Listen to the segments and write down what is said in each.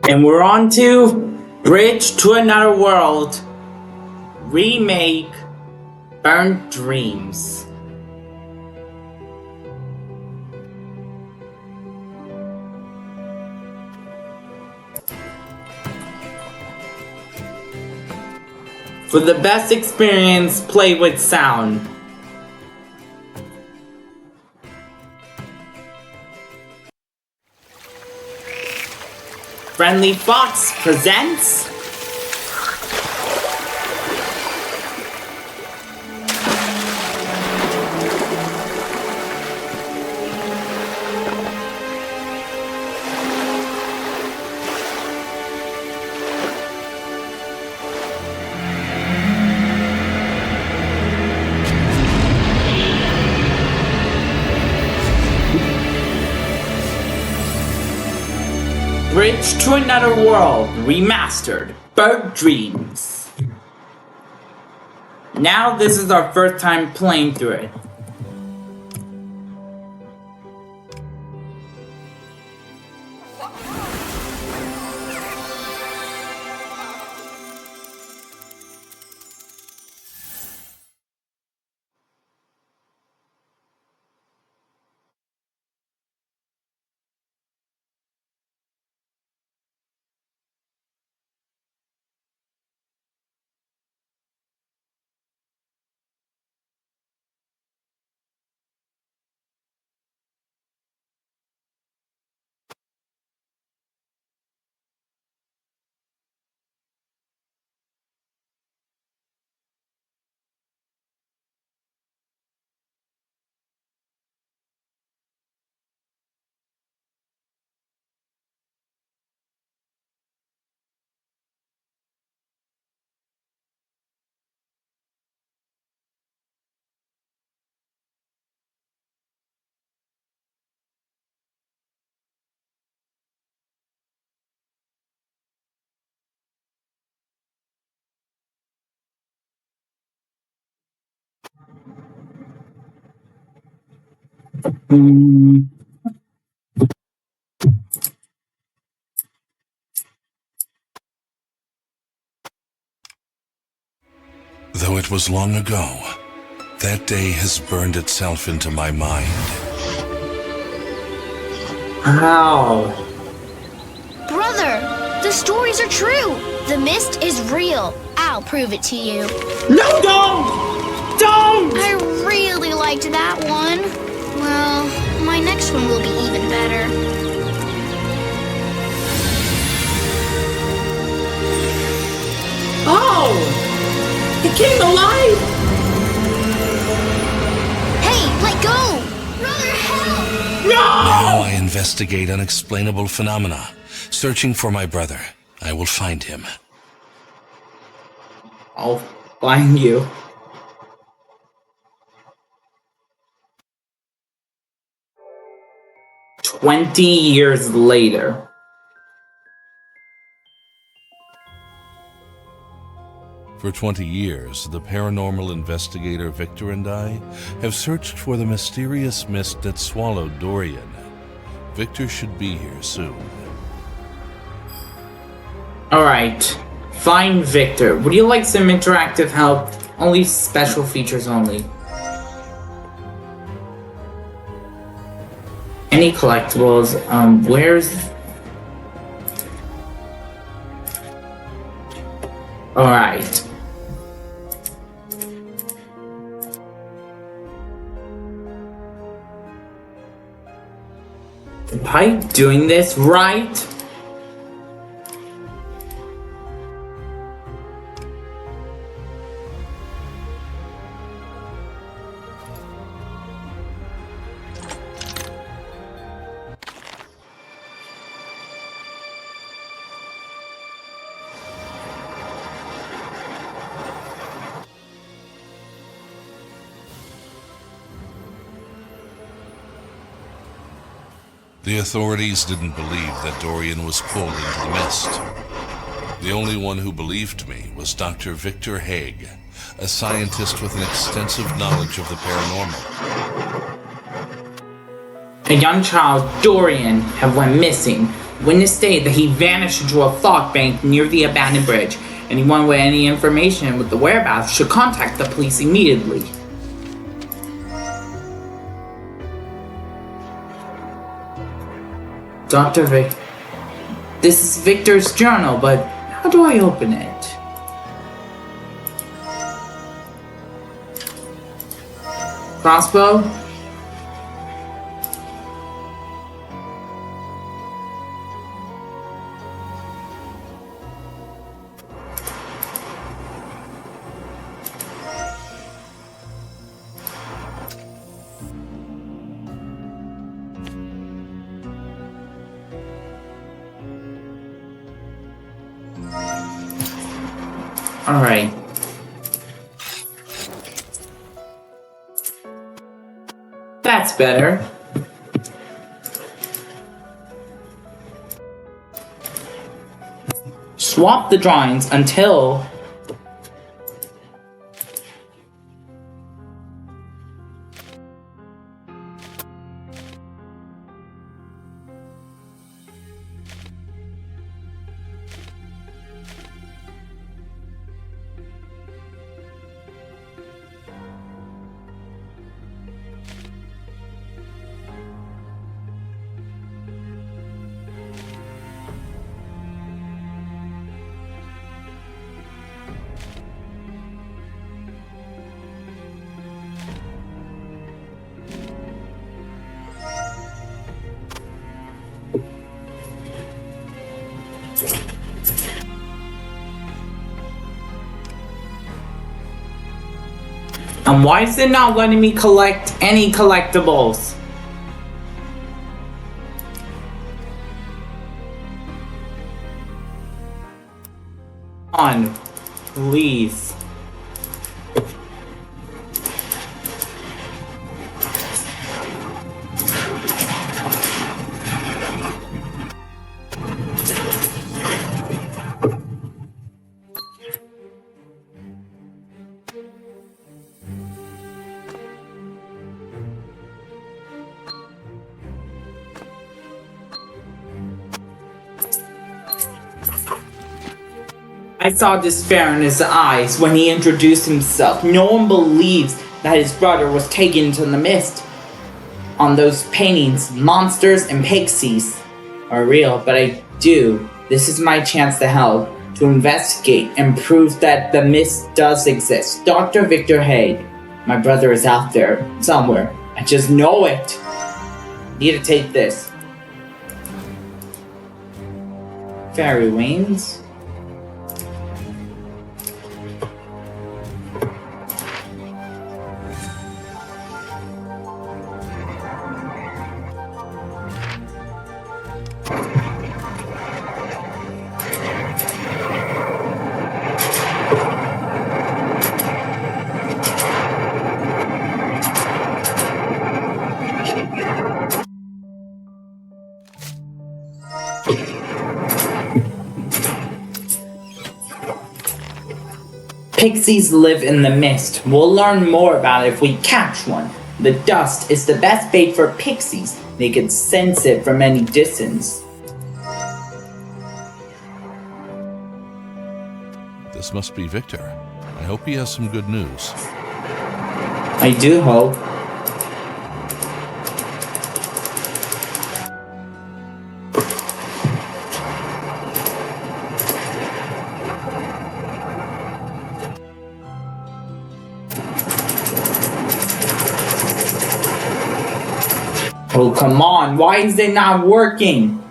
And we're on to Bridge to Another World Remake Burnt Dreams. For the best experience, play with sound. Friendly Fox presents Bridge to Another World Remastered Burnt Dreams. Now this is our first time playing through it. Though it was long ago, that day has burned itself into my mind. How? Brother, the stories are true. The mist is real. I'll prove it to you. No, don't! Don't! I really liked that one. Well, my next one will be even better. Oh! He came alive! Hey, let go! Brother, help! Now No! I investigate unexplainable phenomena, searching for my brother. I will find him. I'll find you. "20 years later." For 20 years, the paranormal investigator Victor and I have searched for the mysterious mist that swallowed Dorian. Victor should be here soon. Alright. Find Victor. Would you like some interactive help? Only special features only. Any collectibles? Where's... Alright. Am I doing this right? The authorities didn't believe that Dorian was pulled into the mist. The only one who believed me was Dr. Victor Haig, a scientist with an extensive knowledge of the paranormal. A young child, Dorian, had went missing. Witness stated that he vanished into a fog bank near the abandoned bridge. Anyone with any information with the whereabouts should contact the police immediately. Dr. Vic, this is Victor's journal, but how do I open it? Crossbow? Alright. That's better. Swap the drawings until... And why is it not letting me collect any collectibles? On, please. I saw despair in his eyes when he introduced himself. No one believes that his brother was taken into the mist. On those paintings, monsters and pixies are real, but I do. This is my chance to help, to investigate and prove that the mist does exist. Dr. Victor Haig, my brother is out there, somewhere. I just know it. Need to take this. Fairy wings. Pixies live in the mist. We'll learn more about it if we catch one. The dust is the best bait for pixies. They can sense it from any distance. This must be Victor. I hope he has some good news. I do hope. Oh, come on. Why is it not working?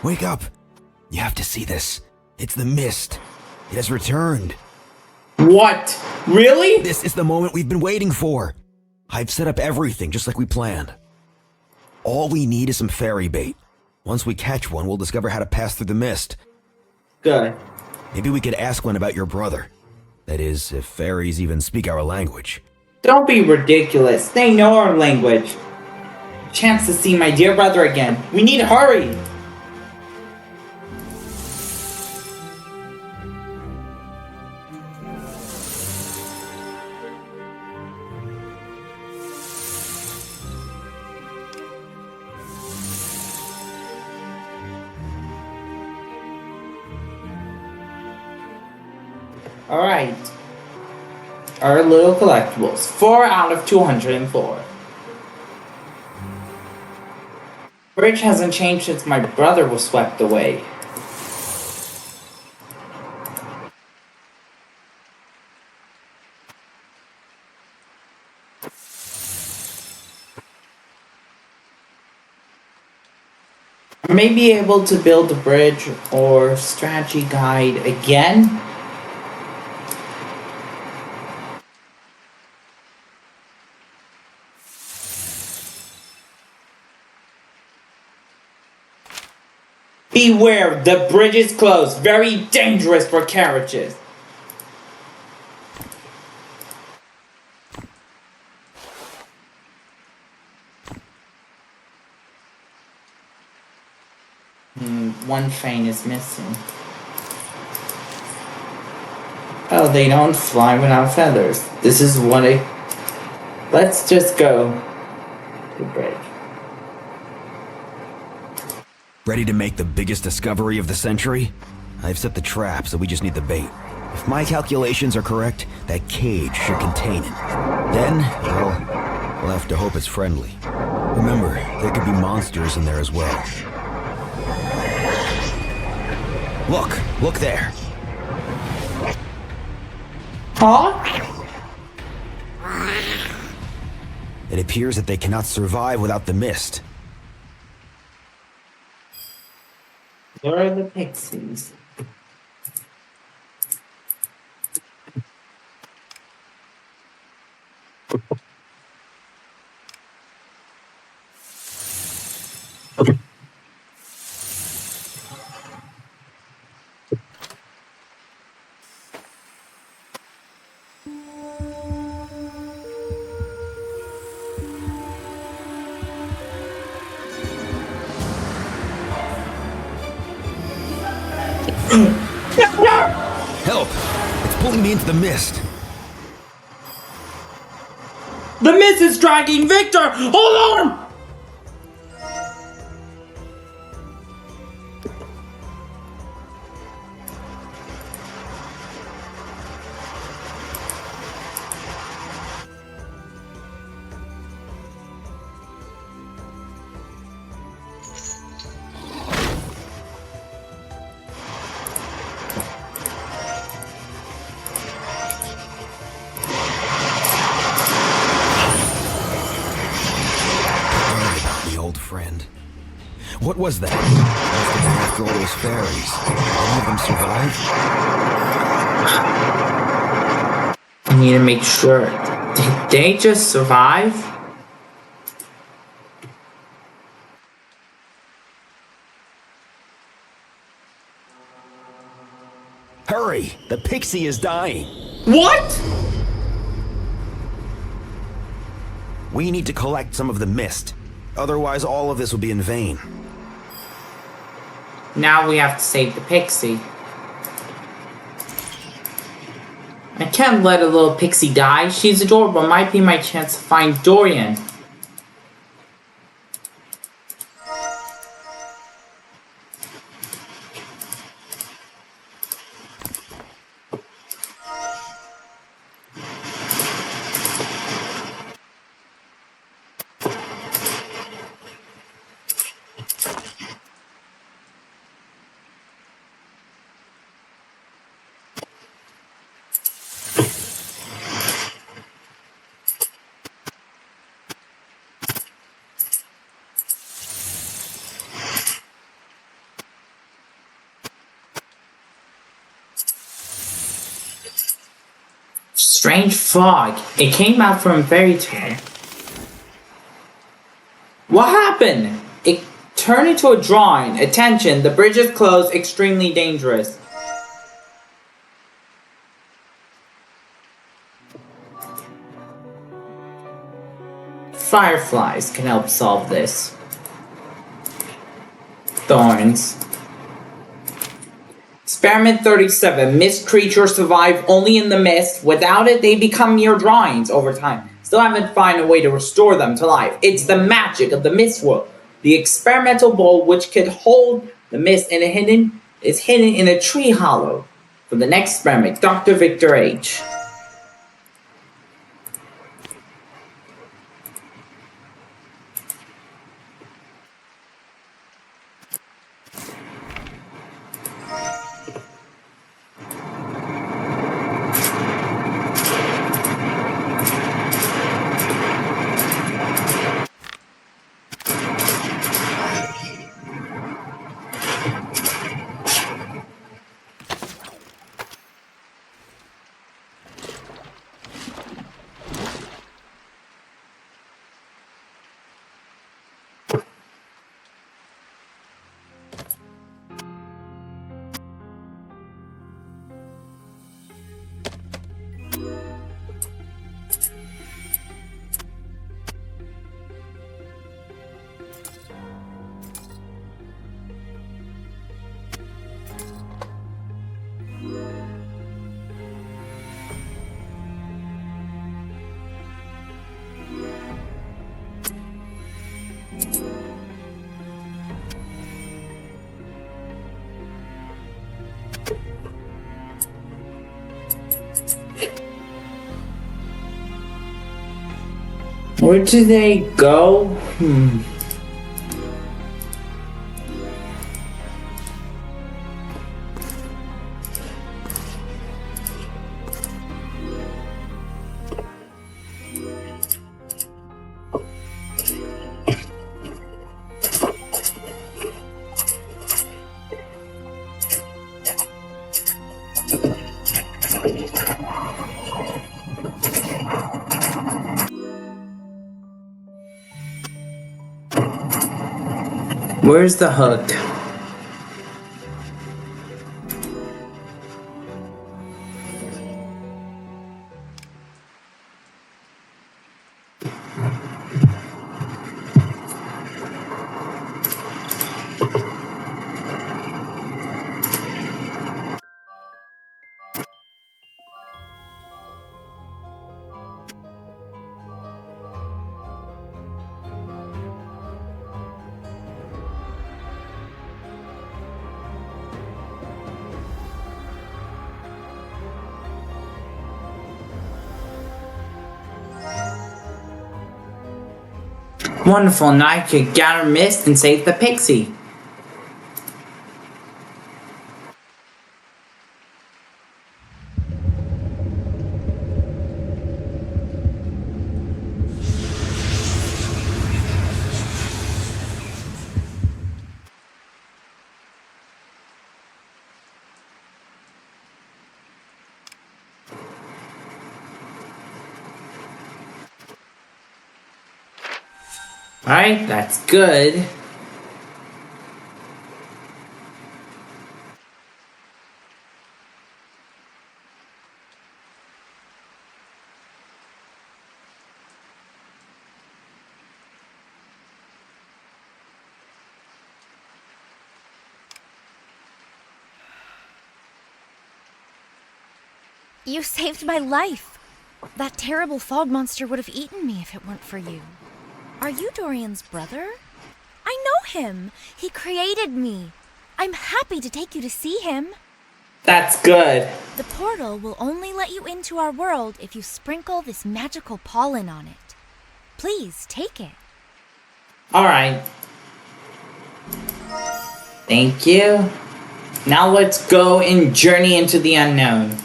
Wake up! You have to see this. It's the mist. It has returned. What? Really? This is the moment we've been waiting for. I've set up everything just like we planned. All we need is some fairy bait. Once we catch one, we'll discover how to pass through the mist. Good. Maybe we could ask one about your brother. That is, if fairies even speak our language. Don't be ridiculous. They know our language. chance to see my dear brother again. We need to hurry! Alright. Our little collectibles. 4 out of 204. Bridge hasn't changed since my brother was swept away. I may be able to build a bridge or strategy guide again. Beware, the bridge is closed. Very dangerous for carriages. One train is missing. Oh, they don't fly without feathers. This is what I... Let's just go to the bridge. Ready to make the biggest discovery of the century? I've set the trap, so we just need the bait. If my calculations are correct, that cage should contain it. Then, well, we'll have to hope it's friendly. Remember, there could be monsters in there as well. Look there. Huh? It appears that they cannot survive without the mist. Where are the pixies? Help! It's pulling me into the mist. The mist is dragging Victor! Hold on! Friend. What was that? Must have been after all those fairies. Any of them survive? I need to make sure. Did they just survive? Hurry! The pixie is dying. What? We need to collect some of the mist. Otherwise, all of this will be in vain. Now we have to save the pixie. I can't let a little pixie die. She's adorable. Might be my chance to find Dorian. Strange fog. It came out from a fairy tale. What happened? It turned into a drawing. Attention, the bridge is closed, extremely dangerous. Fireflies can help solve this. Thorns. Experiment 37. Mist creatures survive only in the mist. Without it, they become mere drawings over time. Still haven't found a way to restore them to life. It's the magic of the mist world. The experimental bowl, which could hold the mist is hidden in a tree hollow. For the next experiment, Dr. Victor H. Where do they go? Where's the hook? Wonderful, now I could gather mist and save the pixie. Alright, that's good. You saved my life. That terrible fog monster would have eaten me if it weren't for you. Are you Dorian's brother? I know him. He created me. I'm happy to take you to see him. That's good. The portal will only let you into our world if you sprinkle this magical pollen on it. Please, take it. Alright. Thank you. Now let's go and journey into the unknown.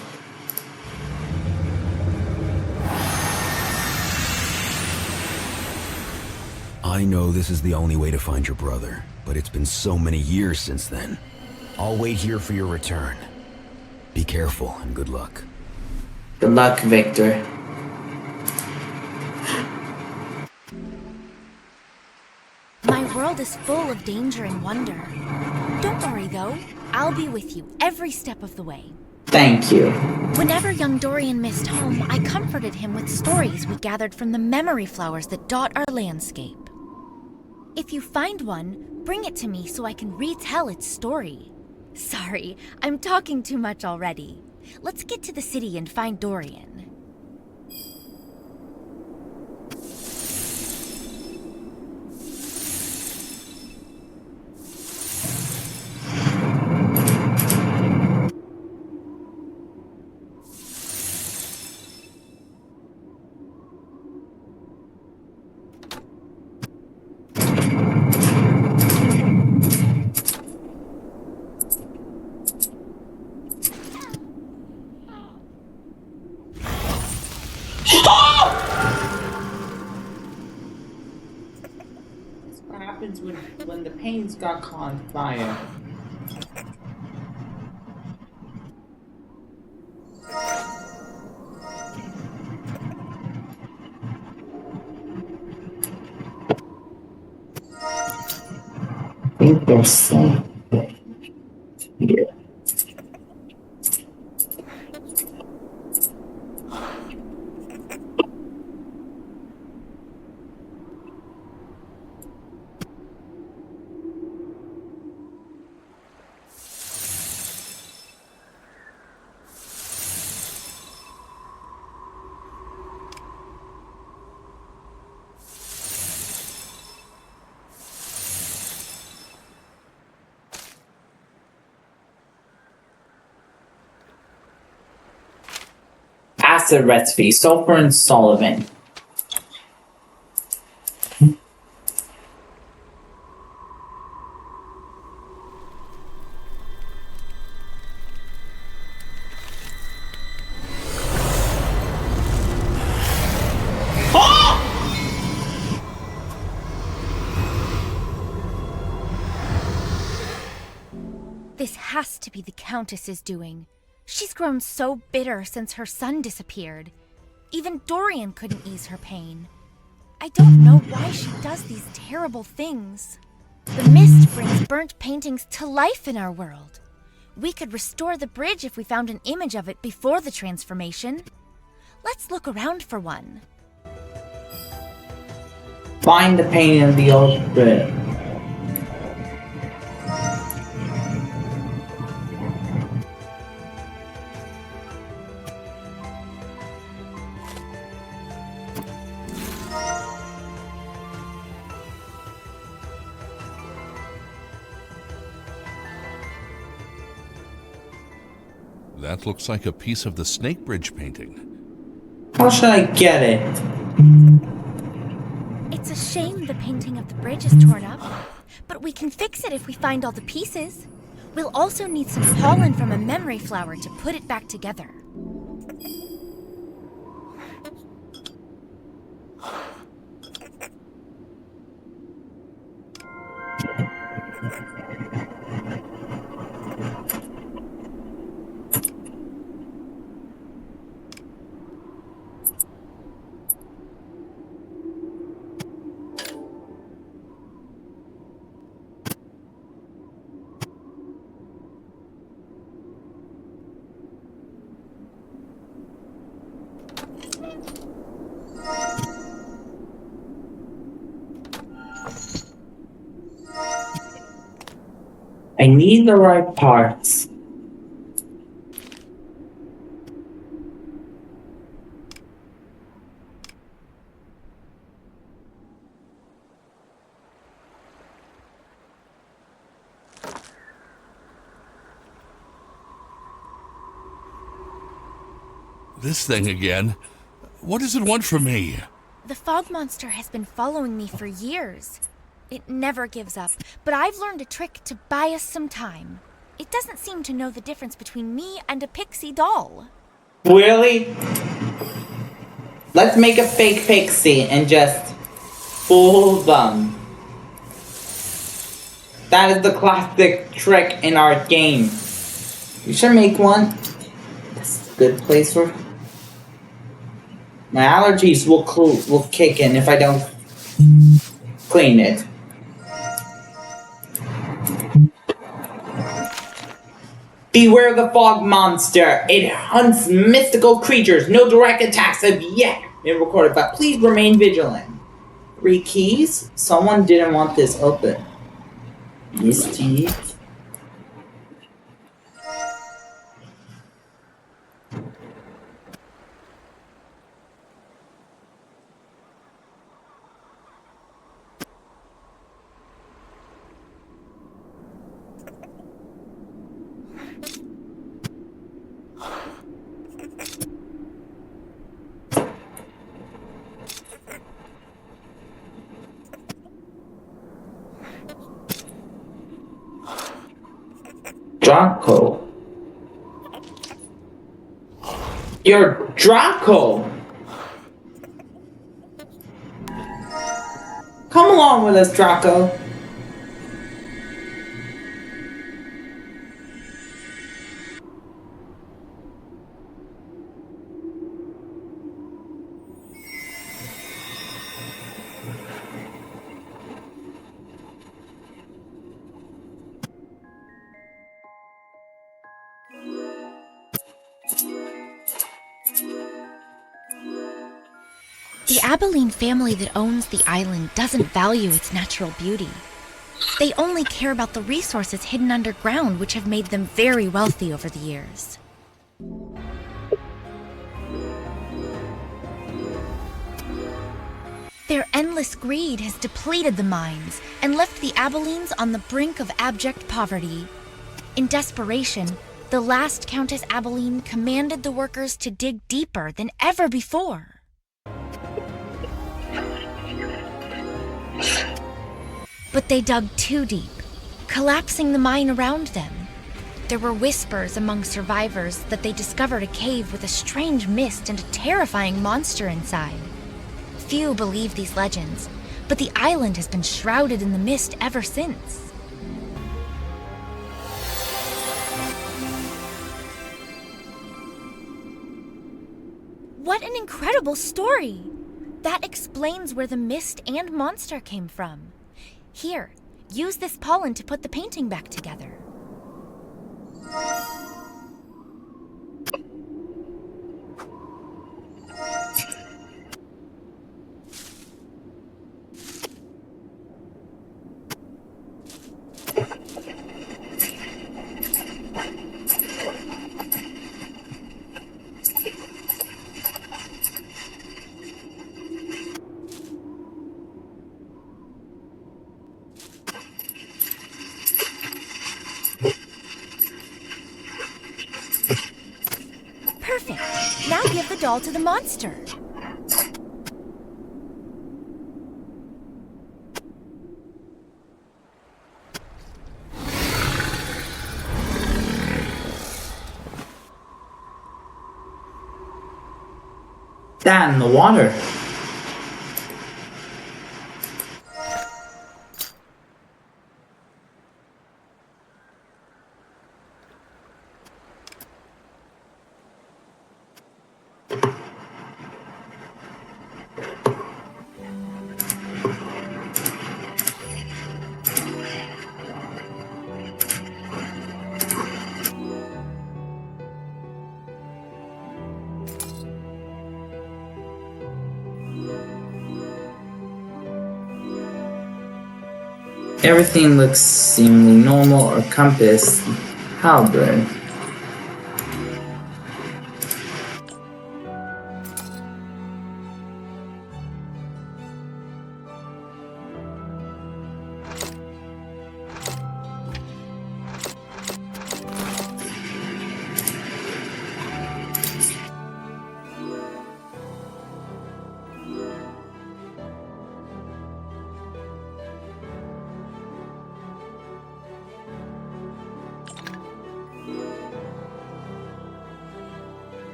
I know this is the only way to find your brother, but it's been so many years since then. I'll wait here for your return. Be careful and good luck. Good luck, Victor. My world is full of danger and wonder. Don't worry, though. I'll be with you every step of the way. Thank you. Whenever young Dorian missed home, I comforted him with stories we gathered from the memory flowers that dot our landscape. If you find one, bring it to me so I can retell its story. Sorry, I'm talking too much already. Let's get to the city and find Dorian. What happens when the paintings got caught on fire? I think there's something here. Acid recipe, Sulfur and Sullivan. This has to be the Countess's doing. She's grown so bitter since her son disappeared. Even Dorian couldn't ease her pain. I don't know why she does these terrible things. The mist brings burnt paintings to life in our world. We could restore the bridge if we found an image of it before the transformation. Let's look around for one. Find the painting of the old bridge. That looks like a piece of the Snake Bridge painting. How should I get it? It's a shame the painting of the bridge is torn up, but we can fix it if we find all the pieces. We'll also need some pollen from a memory flower to put it back together. I need the right parts. This thing again? What does it want from me? The fog monster has been following me for years. It never gives up, but I've learned a trick to buy us some time. It doesn't seem to know the difference between me and a pixie doll. Really? Let's make a fake pixie and just fool them. That is the classic trick in our game. We should make one. That's a good place for... My allergies will kick in if I don't clean it. Beware the fog monster. It hunts mystical creatures. No direct attacks have yet been recorded, but please remain vigilant. 3 keys? Someone didn't want this open. Mischief. Draco. You're Draco! Come along with us, Draco. The Abilene family that owns the island doesn't value its natural beauty. They only care about the resources hidden underground, which have made them very wealthy over the years. Their endless greed has depleted the mines and left the Abilenes on the brink of abject poverty. In desperation, the last Countess Abilene commanded the workers to dig deeper than ever before. But they dug too deep, collapsing the mine around them. There were whispers among survivors that they discovered a cave with a strange mist and a terrifying monster inside. Few believe these legends, but the island has been shrouded in the mist ever since. What an incredible story! That explains where the mist and monster came from. Here, use this pollen to put the painting back together. Perfect. Now give the doll to the monster. That in the water. Everything looks seemingly normal. A compass, halberd.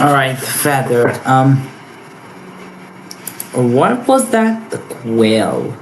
Alright, feather. What was that? The quail.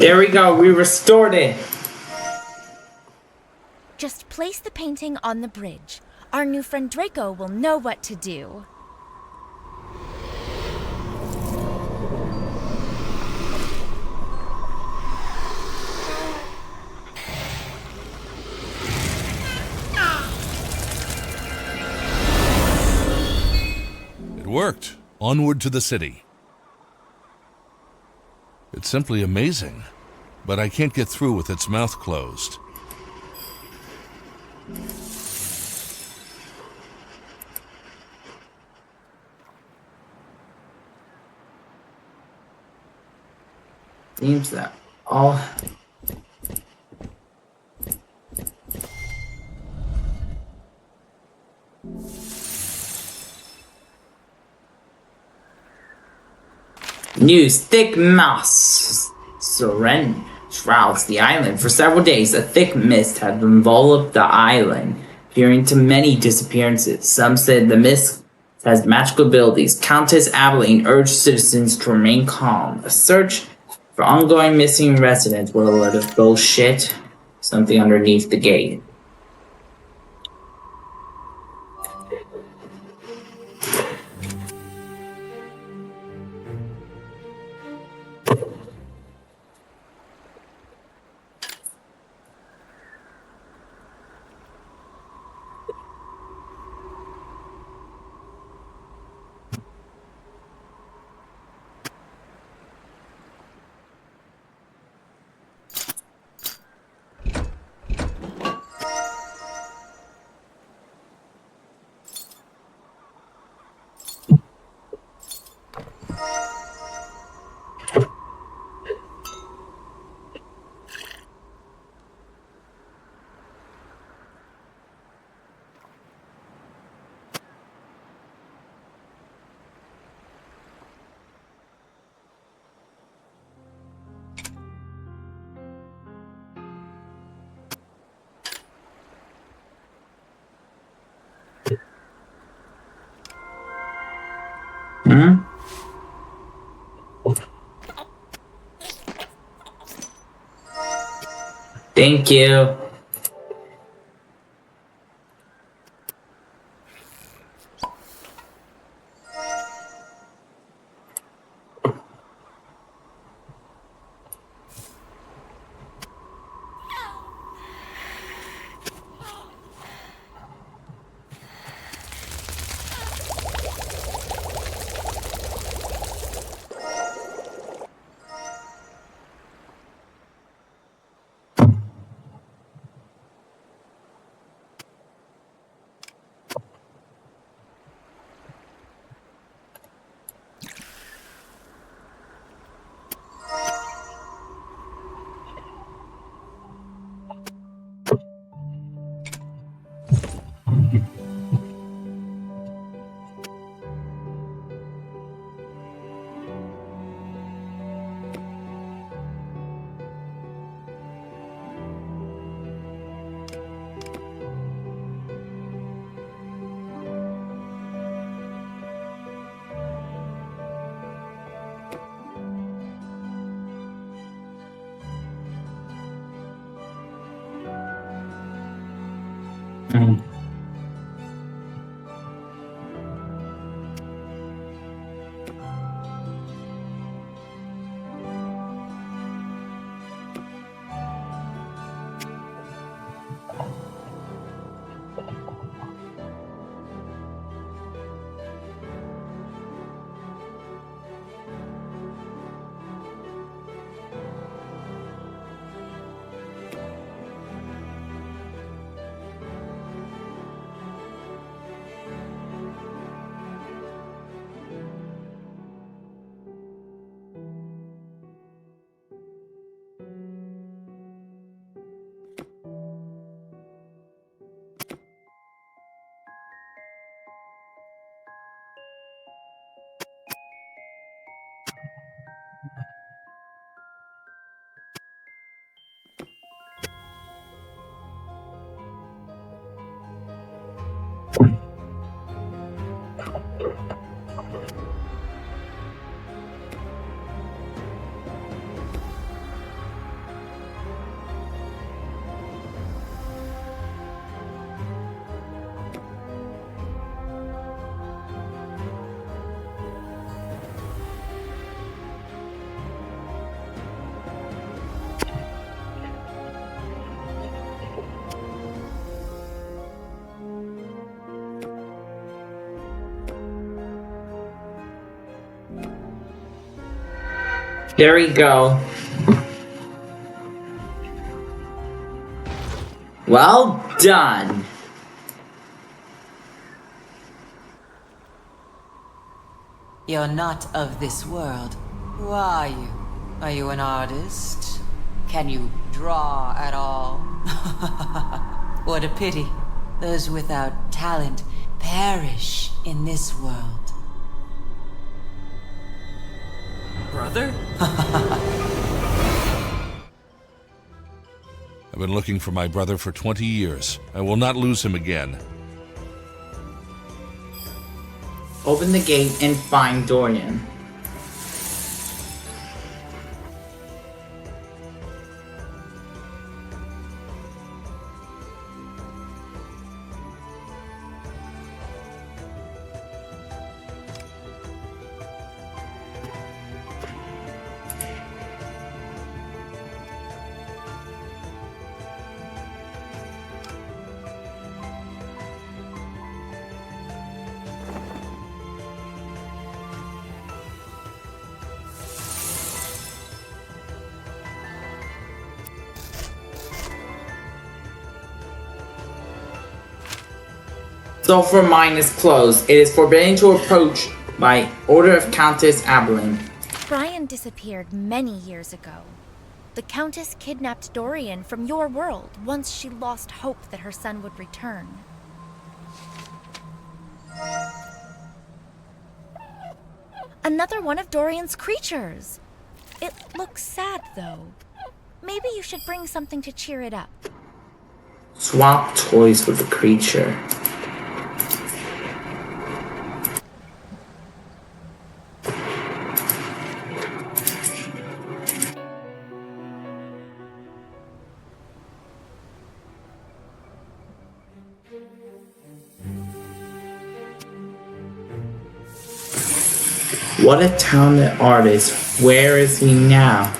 There we go, we restored it. Just place the painting on the bridge. Our new friend Draco will know what to do. It worked. Onward to the city. It's simply amazing, but I can't get through with its mouth closed. Seems that all... News: thick moss shrouds the island. For several days, a thick mist had enveloped the island, appearing to many disappearances. Some said the mist has magical abilities. Countess Abilene urged citizens to remain calm. A search for ongoing missing residents. What a load of bullshit. Something underneath the gate. Thank you. There we go. Well done. You're not of this world. Who are you? Are you an artist? Can you draw at all? What a pity. Those without talent perish in this world. Brother? I've been looking for my brother for 20 years. I will not lose him again. Open the gate and find Dorian. Sulphur mine is closed. It is forbidden to approach by order of Countess Abilene. Brian disappeared many years ago. The Countess kidnapped Dorian from your world once she lost hope that her son would return. Another one of Dorian's creatures. It looks sad, though. Maybe you should bring something to cheer it up. Swap toys with the creature. What a talented artist. Where is he now?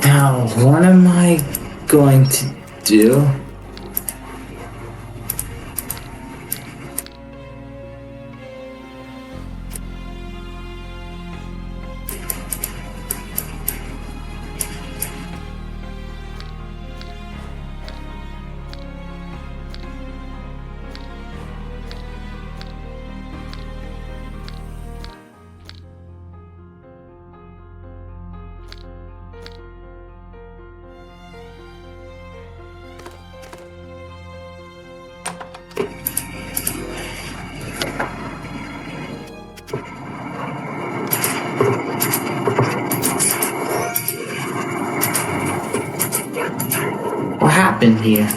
Now, what am I going to do? What happened here?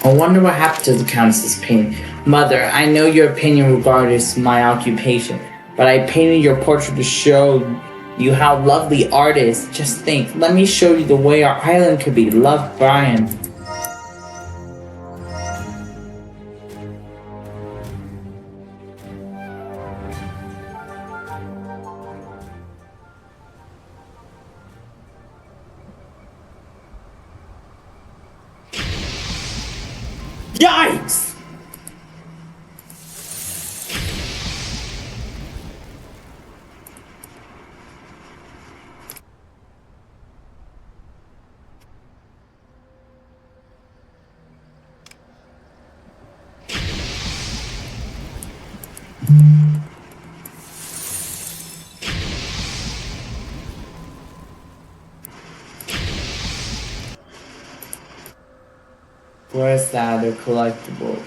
I wonder what happened to the Countess's painting. Mother, I know your opinion regarding my occupation, but I painted your portrait to show you how lovely art is. Just think, let me show you the way our island could be loved, Brian. Yikes! Where's the other collectible?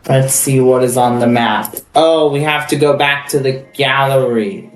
Let's see what is on the map. Oh, we have to go back to the gallery.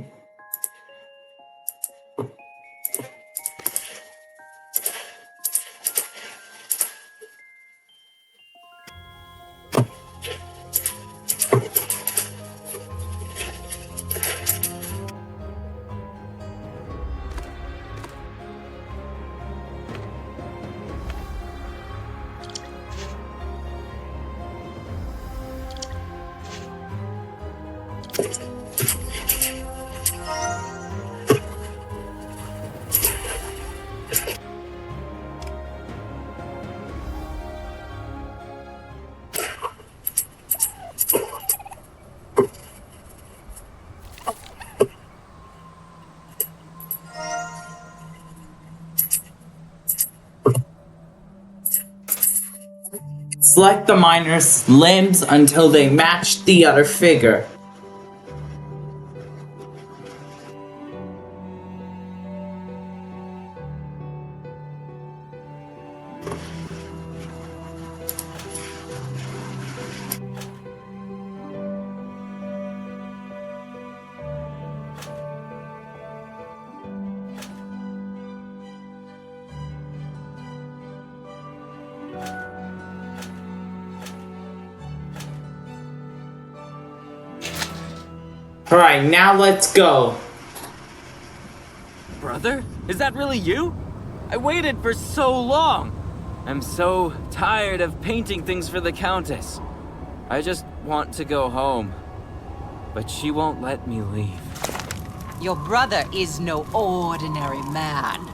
Select the miner's limbs until they match the other figure. Alright, now let's go. Brother? Is that really you? I waited for so long. I'm so tired of painting things for the Countess. I just want to go home. But she won't let me leave. Your brother is no ordinary man.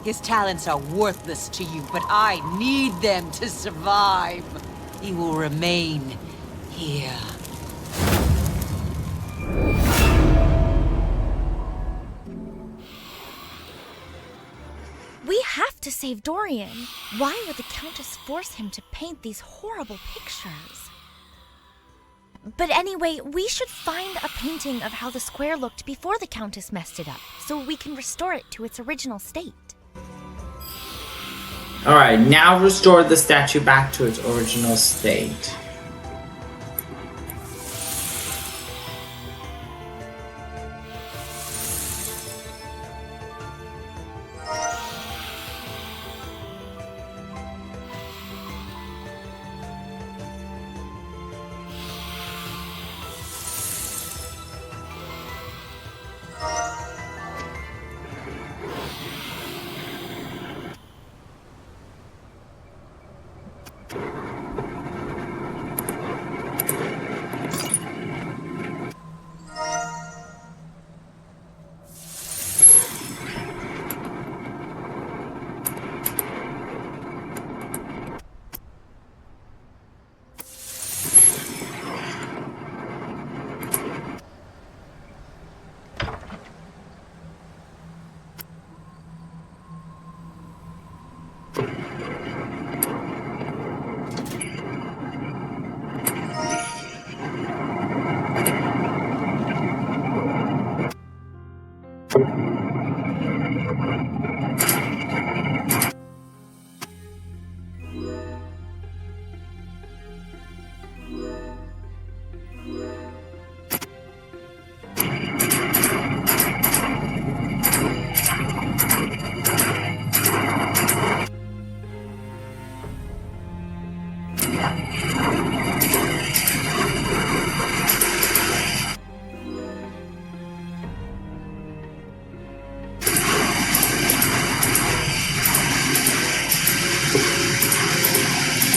His talents are worthless to you, but I need them to survive. He will remain here. We have to save Dorian. Why would the Countess force him to paint these horrible pictures? But anyway, we should find a painting of how the square looked before the Countess messed it up, so we can restore it to its original state. Alright, now restore the statue back to its original state.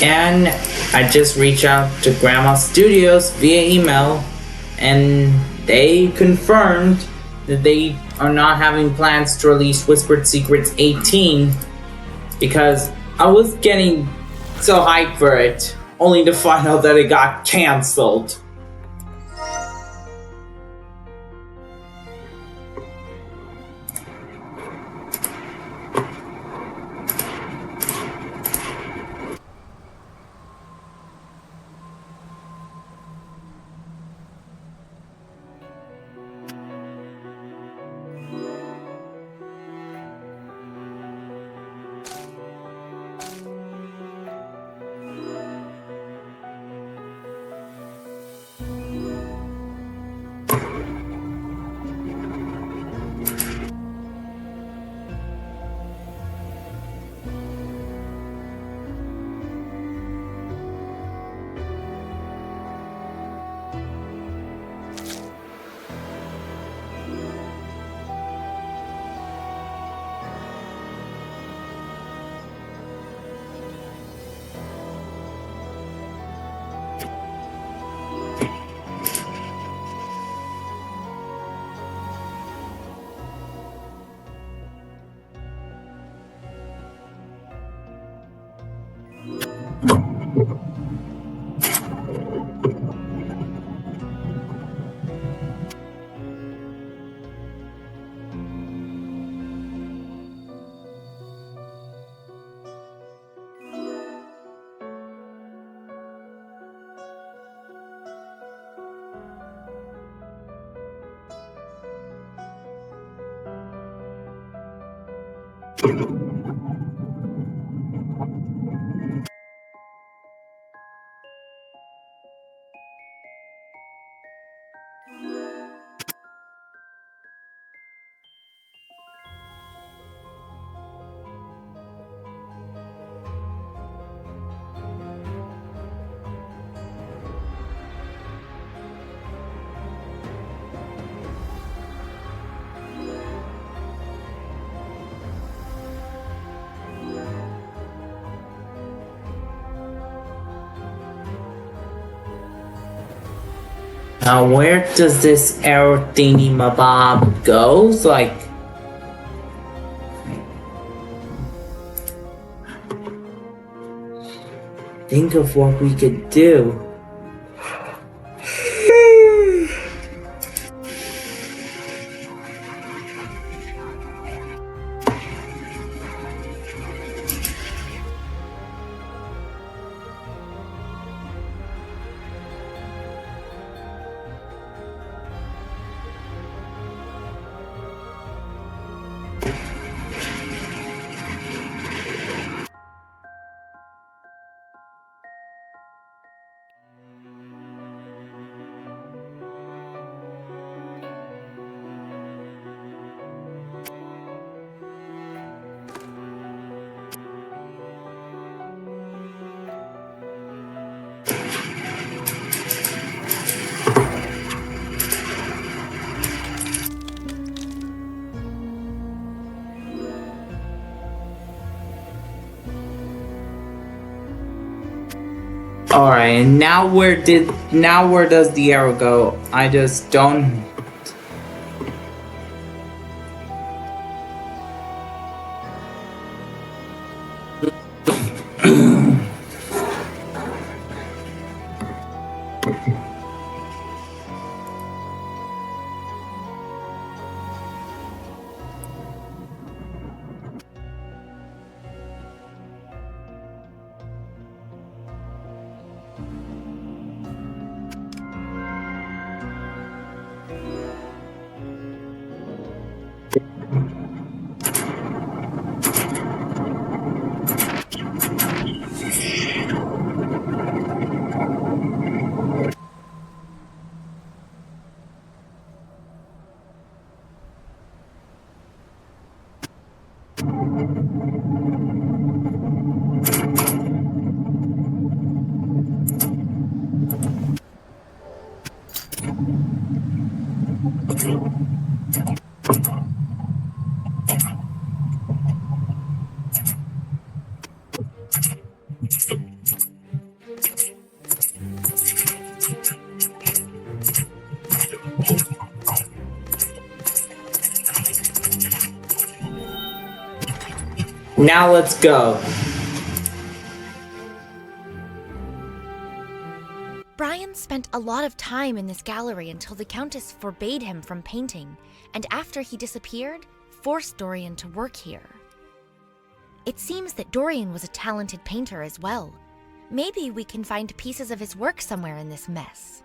And I just reached out to Grandma Studios via email, and they confirmed that they are not having plans to release Whispered Secrets 18 because I was getting so hyped for it, only to find out that it got cancelled. Now, where does this arrow thingy mabob goes? Like, think of what we could do. Alright, now where does the arrow go? I just don't... Now let's go. Brian spent a lot of time in this gallery until the Countess forbade him from painting, and after he disappeared, forced Dorian to work here. It seems that Dorian was a talented painter as well. Maybe we can find pieces of his work somewhere in this mess.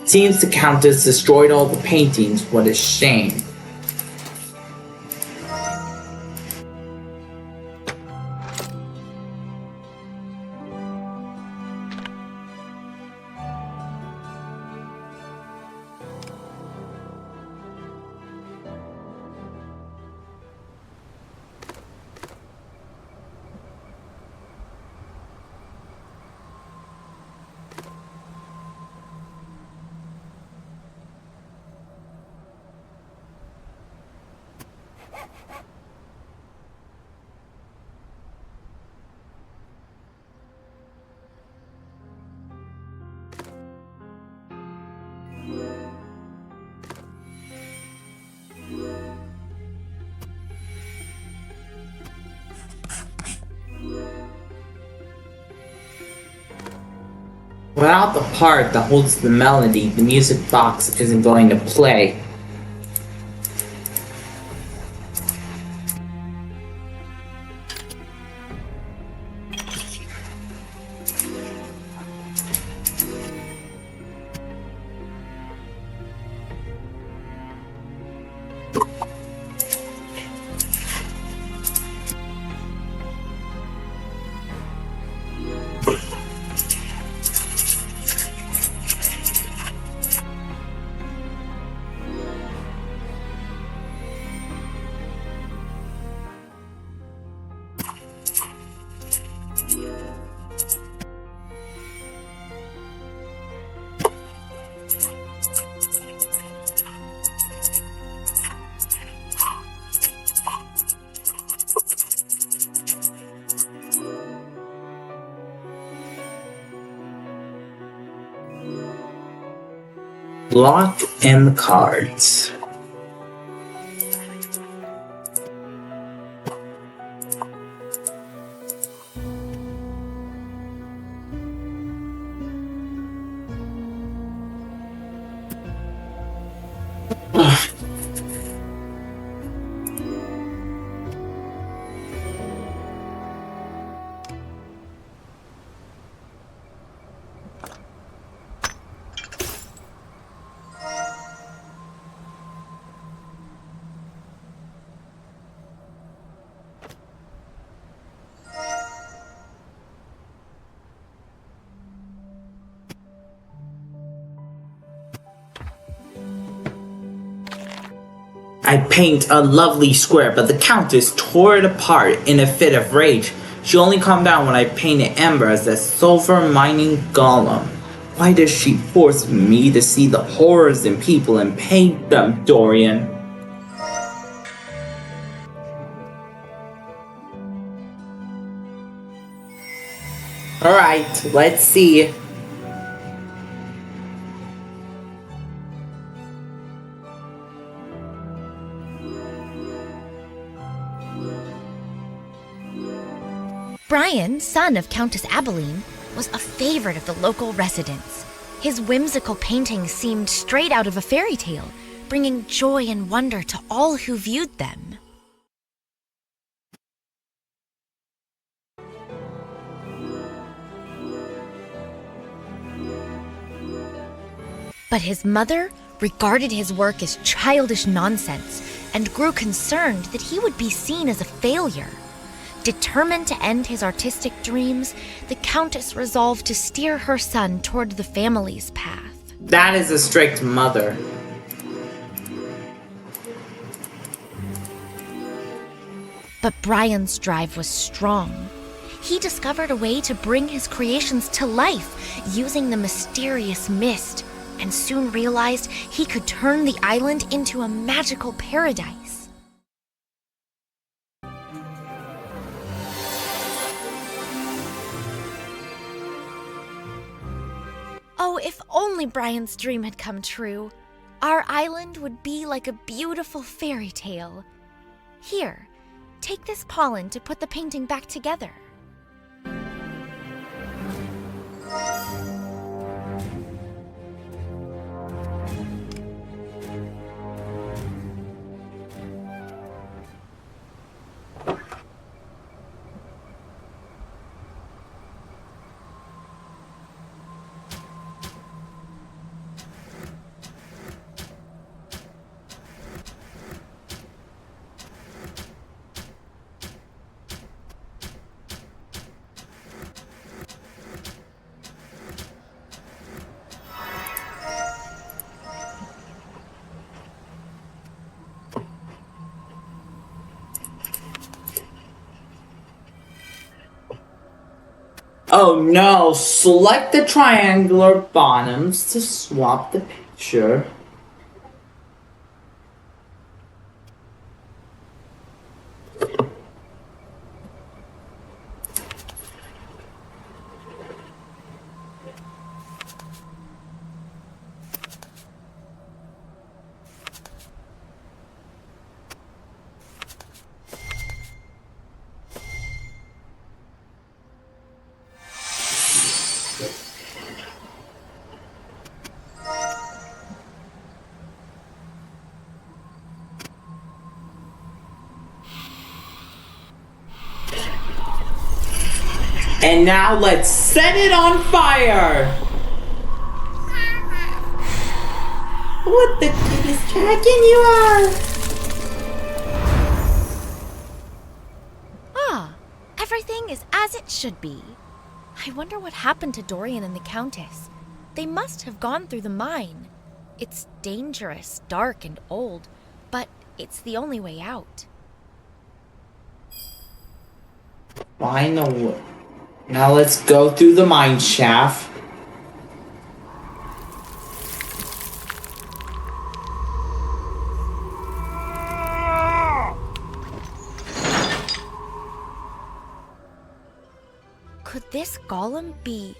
Seems the Countess destroyed all the paintings. What a shame. Without the part that holds the melody, the music box isn't going to play. Lock and the cards. I paint a lovely square, but the Countess tore it apart in a fit of rage. She only calmed down when I painted Amber as a sulfur mining golem. Why does she force me to see the horrors in people and paint them, Dorian? Alright, let's see. Brian, son of Countess Abilene, was a favorite of the local residents. His whimsical paintings seemed straight out of a fairy tale, bringing joy and wonder to all who viewed them. But his mother regarded his work as childish nonsense and grew concerned that he would be seen as a failure. Determined to end his artistic dreams, the Countess resolved to steer her son toward the family's path. That is a strict mother. But Brian's drive was strong. He discovered a way to bring his creations to life using the mysterious mist, and soon realized he could turn the island into a magical paradise. Oh, if only Brian's dream had come true. Our island would be like a beautiful fairy tale. Here, take this pollen to put the painting back together. Oh no, select the triangular bottoms to swap the picture. And now let's set it on fire! What the goodness dragon you are! Ah, everything is as it should be. I wonder what happened to Dorian and the Countess. They must have gone through the mine. It's dangerous, dark, and old, but it's the only way out. I know what. Now let's go through the mine shaft. Could this golem be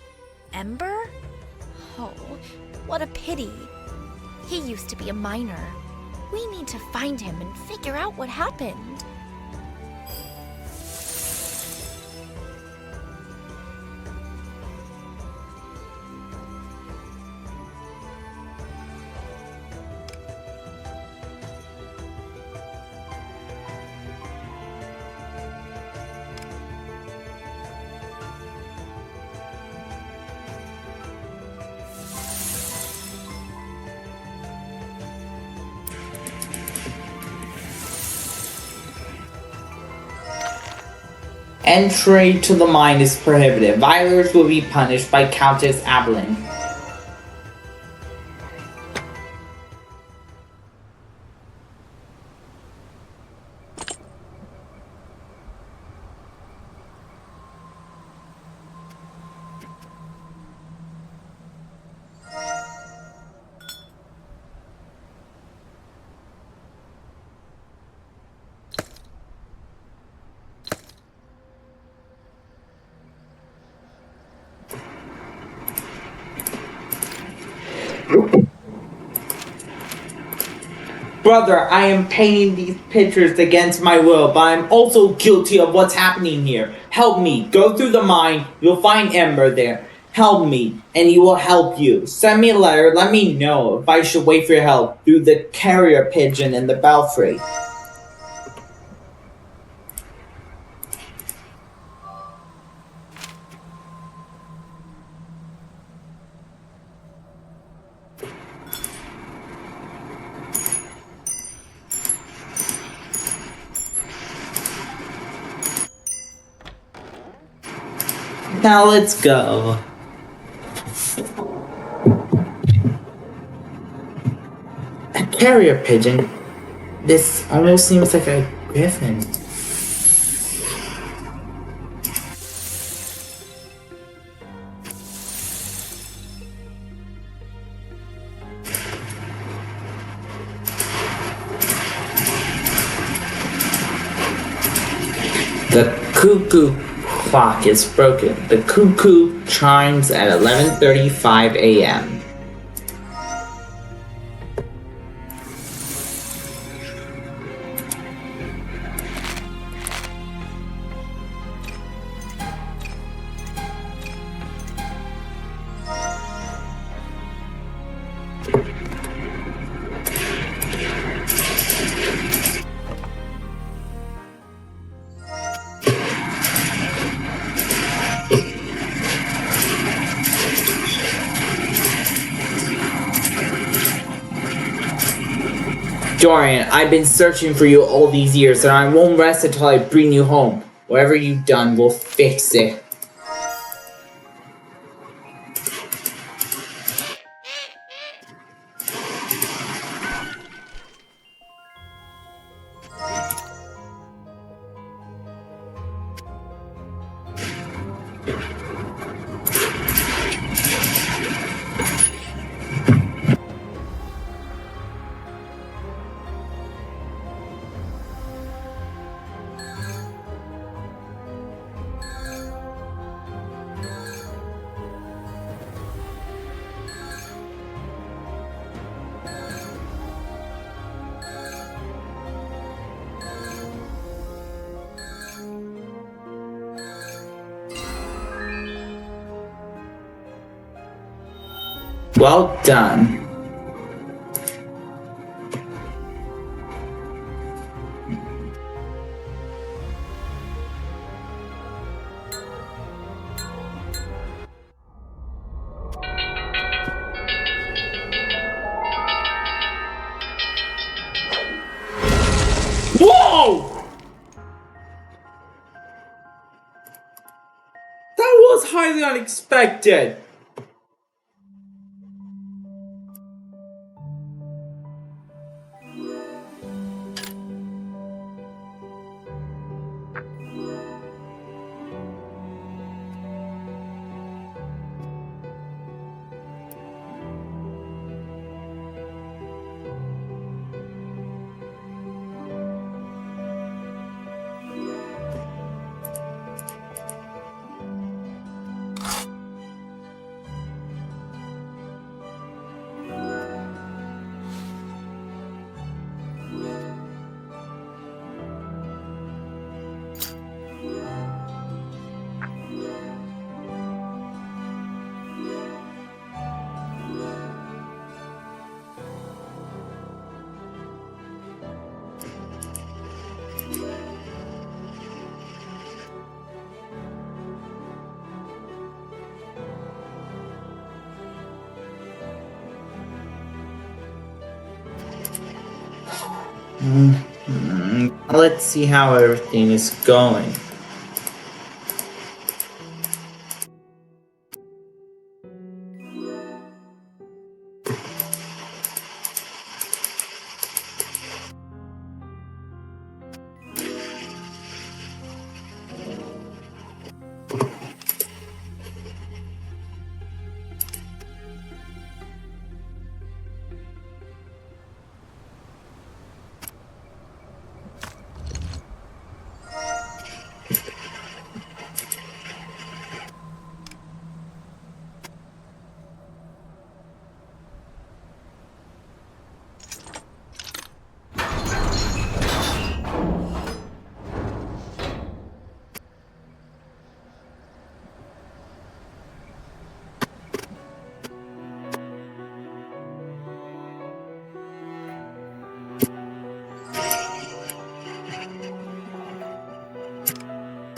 Ember? Oh, what a pity. He used to be a miner. We need to find him and figure out what happened. Entry to the mine is prohibited. Violators will be punished by Countess Abilene. Brother, I am painting these pictures against my will, but I'm also guilty of what's happening here. Help me. Go through the mine. You'll find Ember there. help me, and he will help you. Send me a letter, let me know if I should wait for your help through the carrier pigeon in the belfry. Now let's go. A carrier pigeon? This almost seems like a griffin. The cuckoo clock is broken. The cuckoo chimes at 11:35 a.m. Dorian, I've been searching for you all these years, and I won't rest until I bring you home. Whatever you've done, we'll fix it. Well done. Whoa! That was highly unexpected. Let's see how everything is going.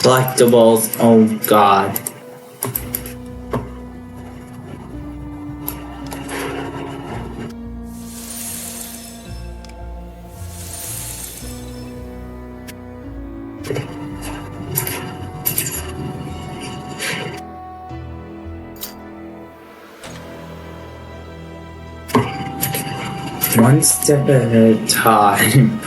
Collectibles, oh god. One step at a time.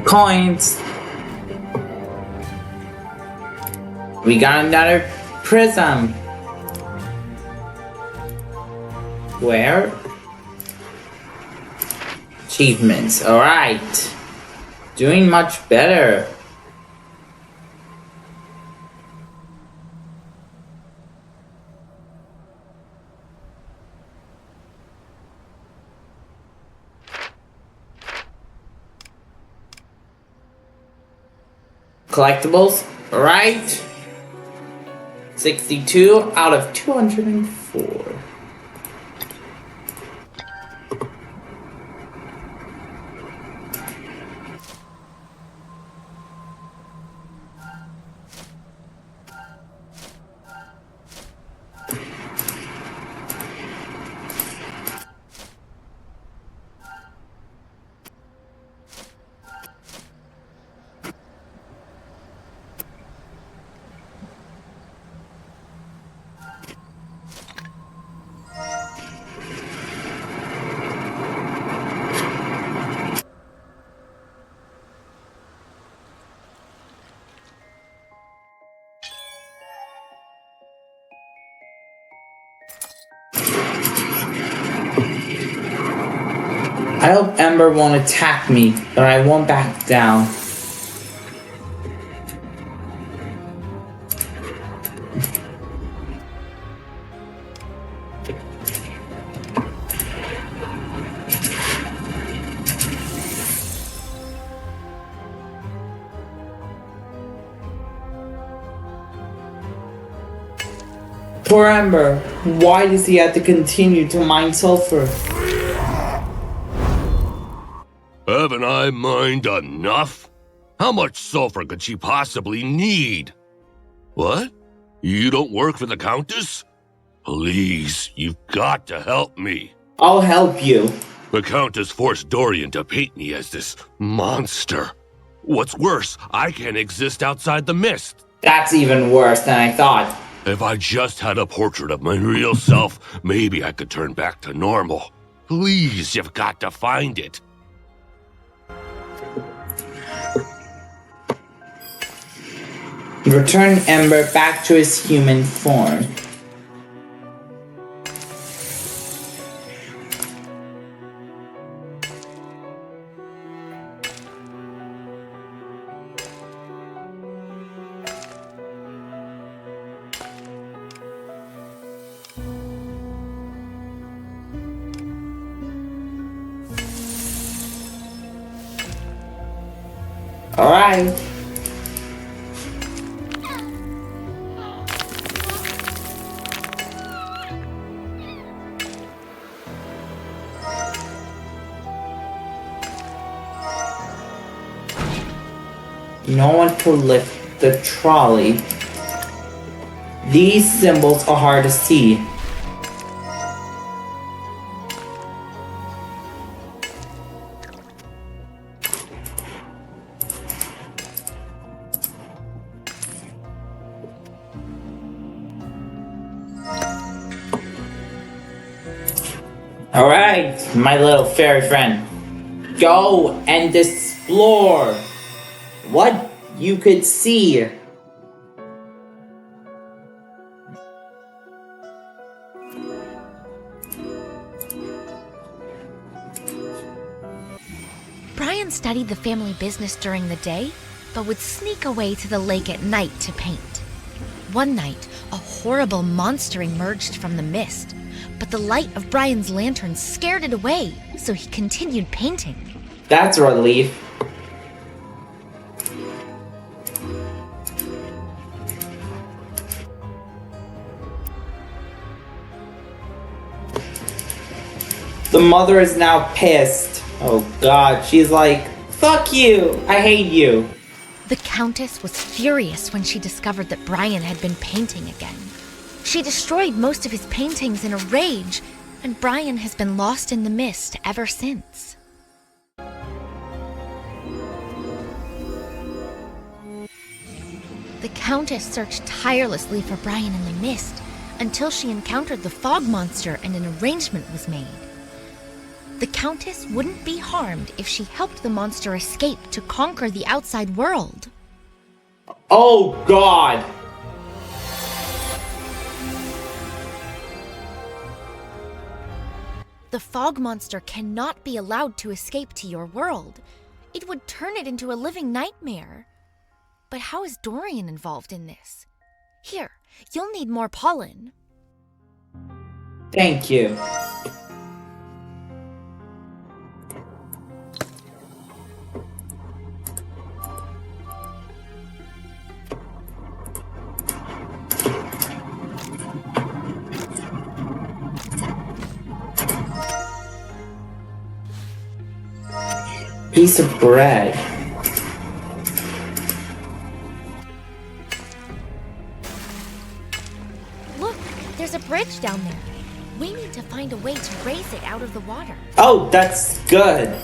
Coins. We got another prism. Where? Achievements. Alright. Doing much better. Collectibles, right? 62 out of 204. I hope Ember won't attack me, but I won't back down. Poor Ember, why does he have to continue to mine sulfur? Haven't I mined enough? How much sulfur could she possibly need? What? You don't work for the Countess? Please, you've got to help me. I'll help you. The Countess forced Dorian to paint me as this monster. What's worse, I can't exist outside the mist. That's even worse than I thought. If I just had a portrait of my real self, maybe I could turn back to normal. Please, you've got to find it. Return Ember back to his human form. All right. No one to lift the trolley. These symbols are hard to see. Alright, my little fairy friend. Go and explore what you could see. Brian studied the family business during the day, but would sneak away to the lake at night to paint. One night, a horrible monster emerged from the mist, but the light of Brian's lantern scared it away, so he continued painting. That's a relief. The mother is now pissed. Oh god, she's like, fuck you, I hate you. The Countess was furious when she discovered that Brian had been painting again. She destroyed most of his paintings in a rage, and Brian has been lost in the mist ever since. The Countess searched tirelessly for Brian in the mist until she encountered the fog monster and an arrangement was made. The Countess wouldn't be harmed if she helped the monster escape to conquer the outside world. Oh god! The fog monster cannot be allowed to escape to your world. It would turn it into a living nightmare. But how is Dorian involved in this? Here, you'll need more pollen. Thank you. Piece of bread. Look, there's a bridge down there. We need to find a way to raise it out of the water. Oh, that's good.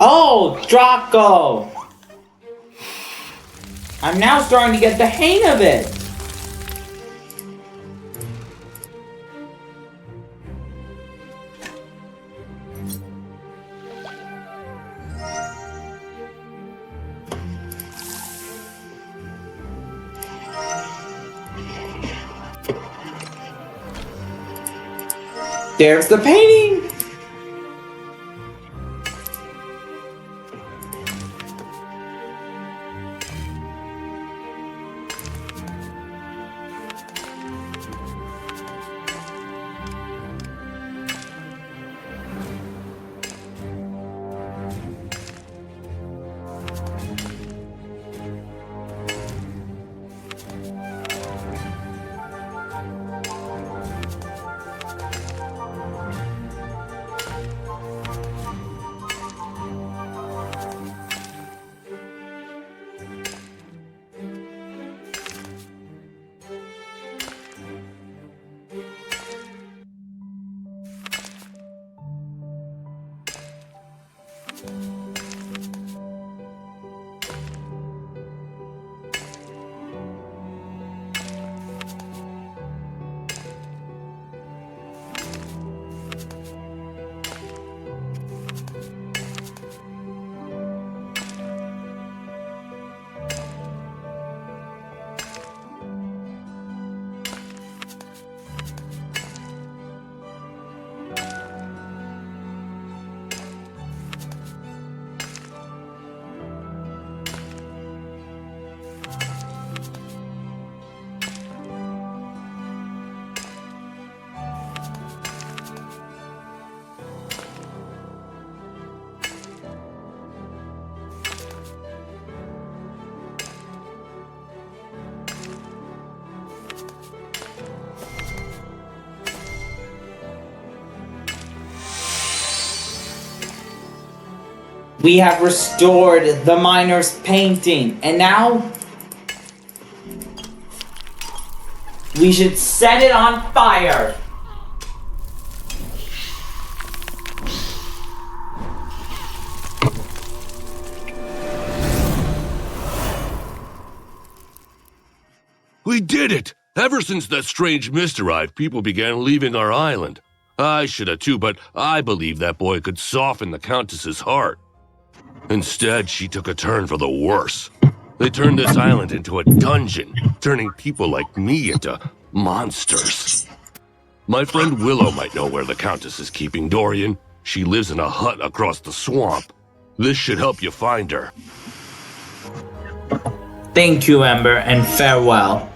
Oh, Draco! I'm now starting to get the hang of it. There's the painting! We have restored the miner's painting, and now we should set it on fire. We did it! Ever since that strange mist arrived, people began leaving our island. I should have too, but I believe that boy could soften the Countess's heart. Instead, she took a turn for the worse. They turned this island into a dungeon, turning people like me into monsters. My friend Willow might know where the Countess is keeping Dorian. She lives in a hut across the swamp. This should help you find her. Thank you, Ember, and farewell.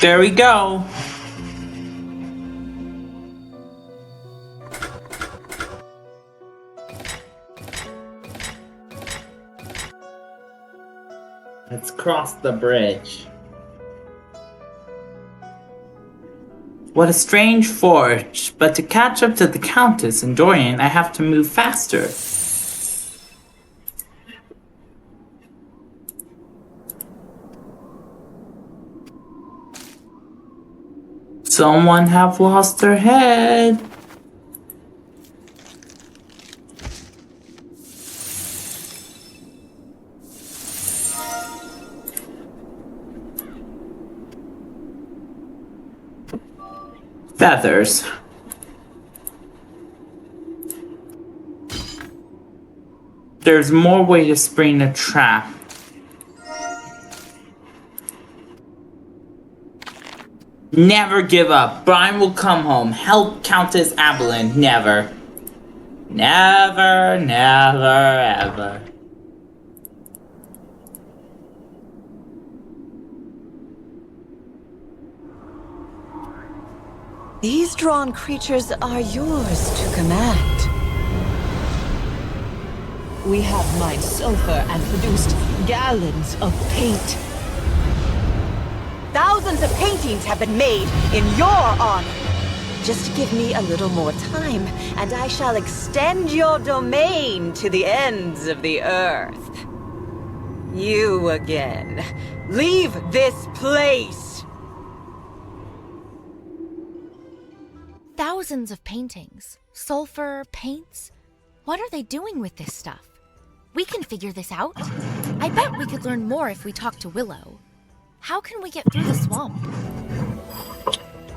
There we go. Let's cross the bridge. What a strange forge, but to catch up to the Countess and Dorian, I have to move faster. Someone have lost their head. Feathers. There's more way to spring a trap. Never give up. Brian will come home. Help Countess Abilene. Never. Never, never, ever. These drawn creatures are yours to command. We have mined sulfur and produced gallons of paint. Thousands of paintings have been made in your honor. Just give me a little more time, and I shall extend your domain to the ends of the earth. You again. Leave this place! Thousands of paintings, sulfur, paints. What are they doing with this stuff? We can figure this out. I bet we could learn more if we talk to Willow. How can we get through the swamp?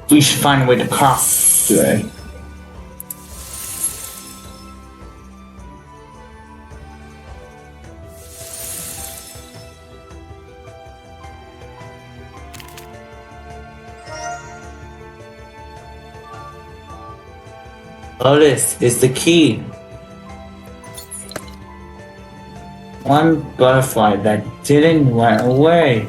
We should find a way to cross today. Lotus is the key. one butterfly that didn't went away.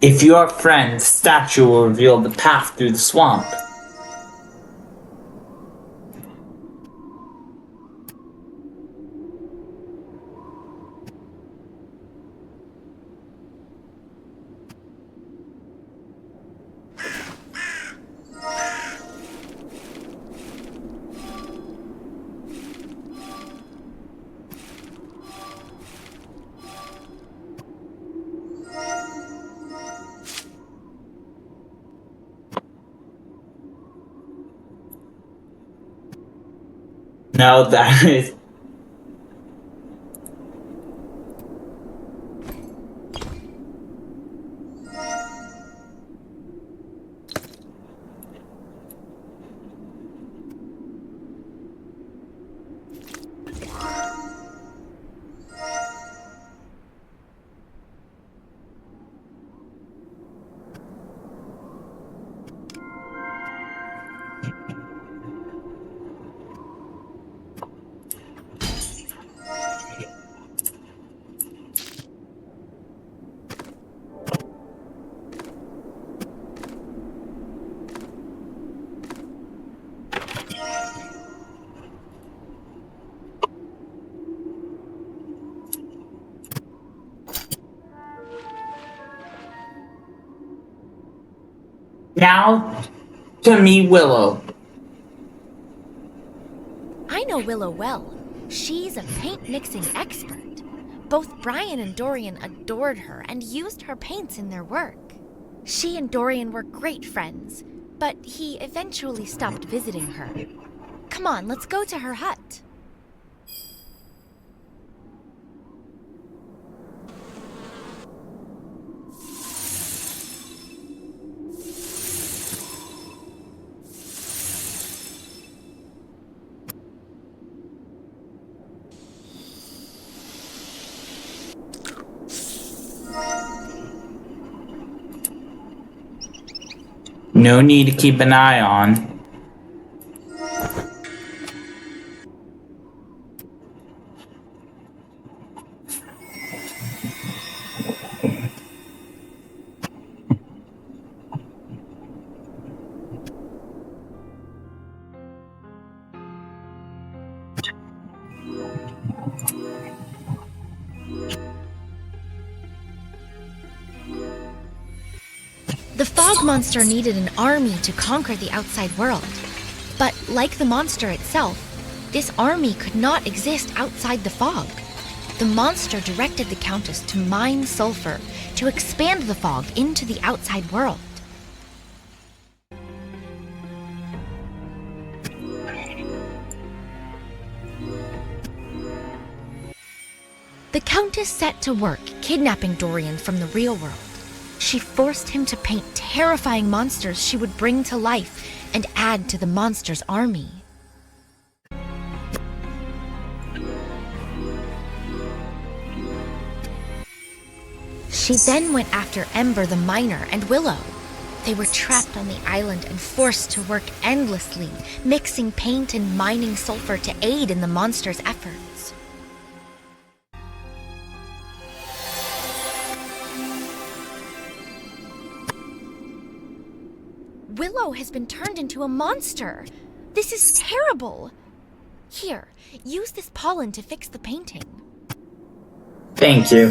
If you are friends, statue will reveal the path through the swamp. No, that is... Now, to meet Willow. I know Willow well. She's a paint-mixing expert. Both Brian and Dorian adored her and used her paints in their work. She and Dorian were great friends, but he eventually stopped visiting her. Come on, let's go to her hut. No need to keep an eye on. The fog monster needed an army to conquer the outside world. But like the monster itself, this army could not exist outside the fog. The monster directed the Countess to mine sulfur to expand the fog into the outside world. The Countess set to work kidnapping Dorian from the real world. She forced him to paint terrifying monsters she would bring to life and add to the monster's army. She then went after Ember the miner and Willow. They were trapped on the island and forced to work endlessly, mixing paint and mining sulfur to aid in the monster's efforts. Willow has been turned into a monster. This is terrible. Here, use this pollen to fix the painting. Thank you.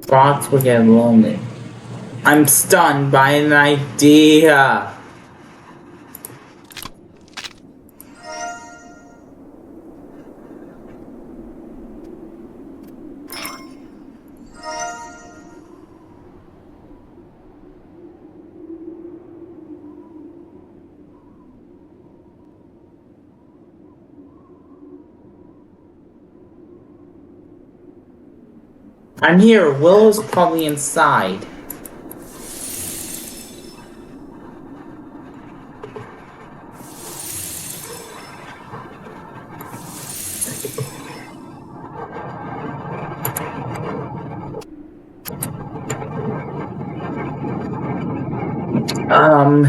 Thoughts will get lonely. I'm stunned by an idea. I'm here. Willow's probably inside. Okay.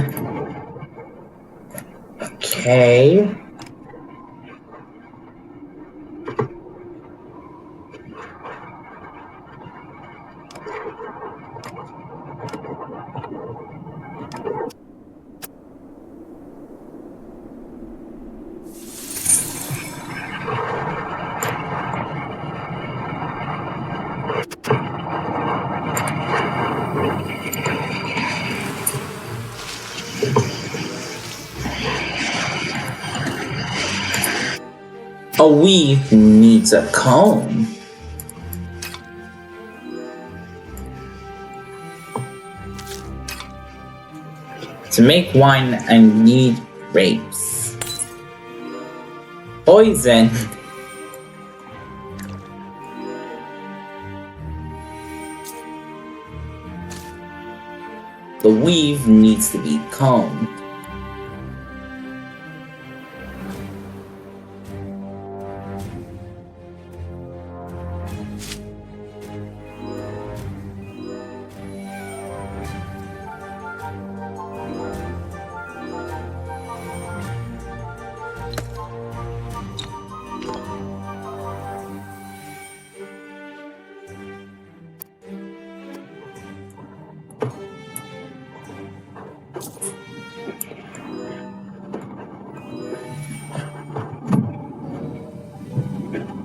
A weave needs a comb. To make wine, I need grapes. Poison. The weave needs to be combed.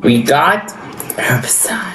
We got herbicide.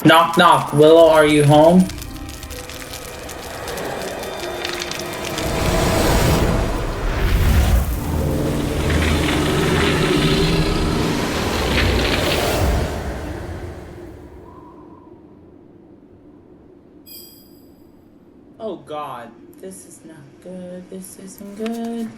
Knock knock, Willow, are you home? Oh god, this is not good, this isn't good.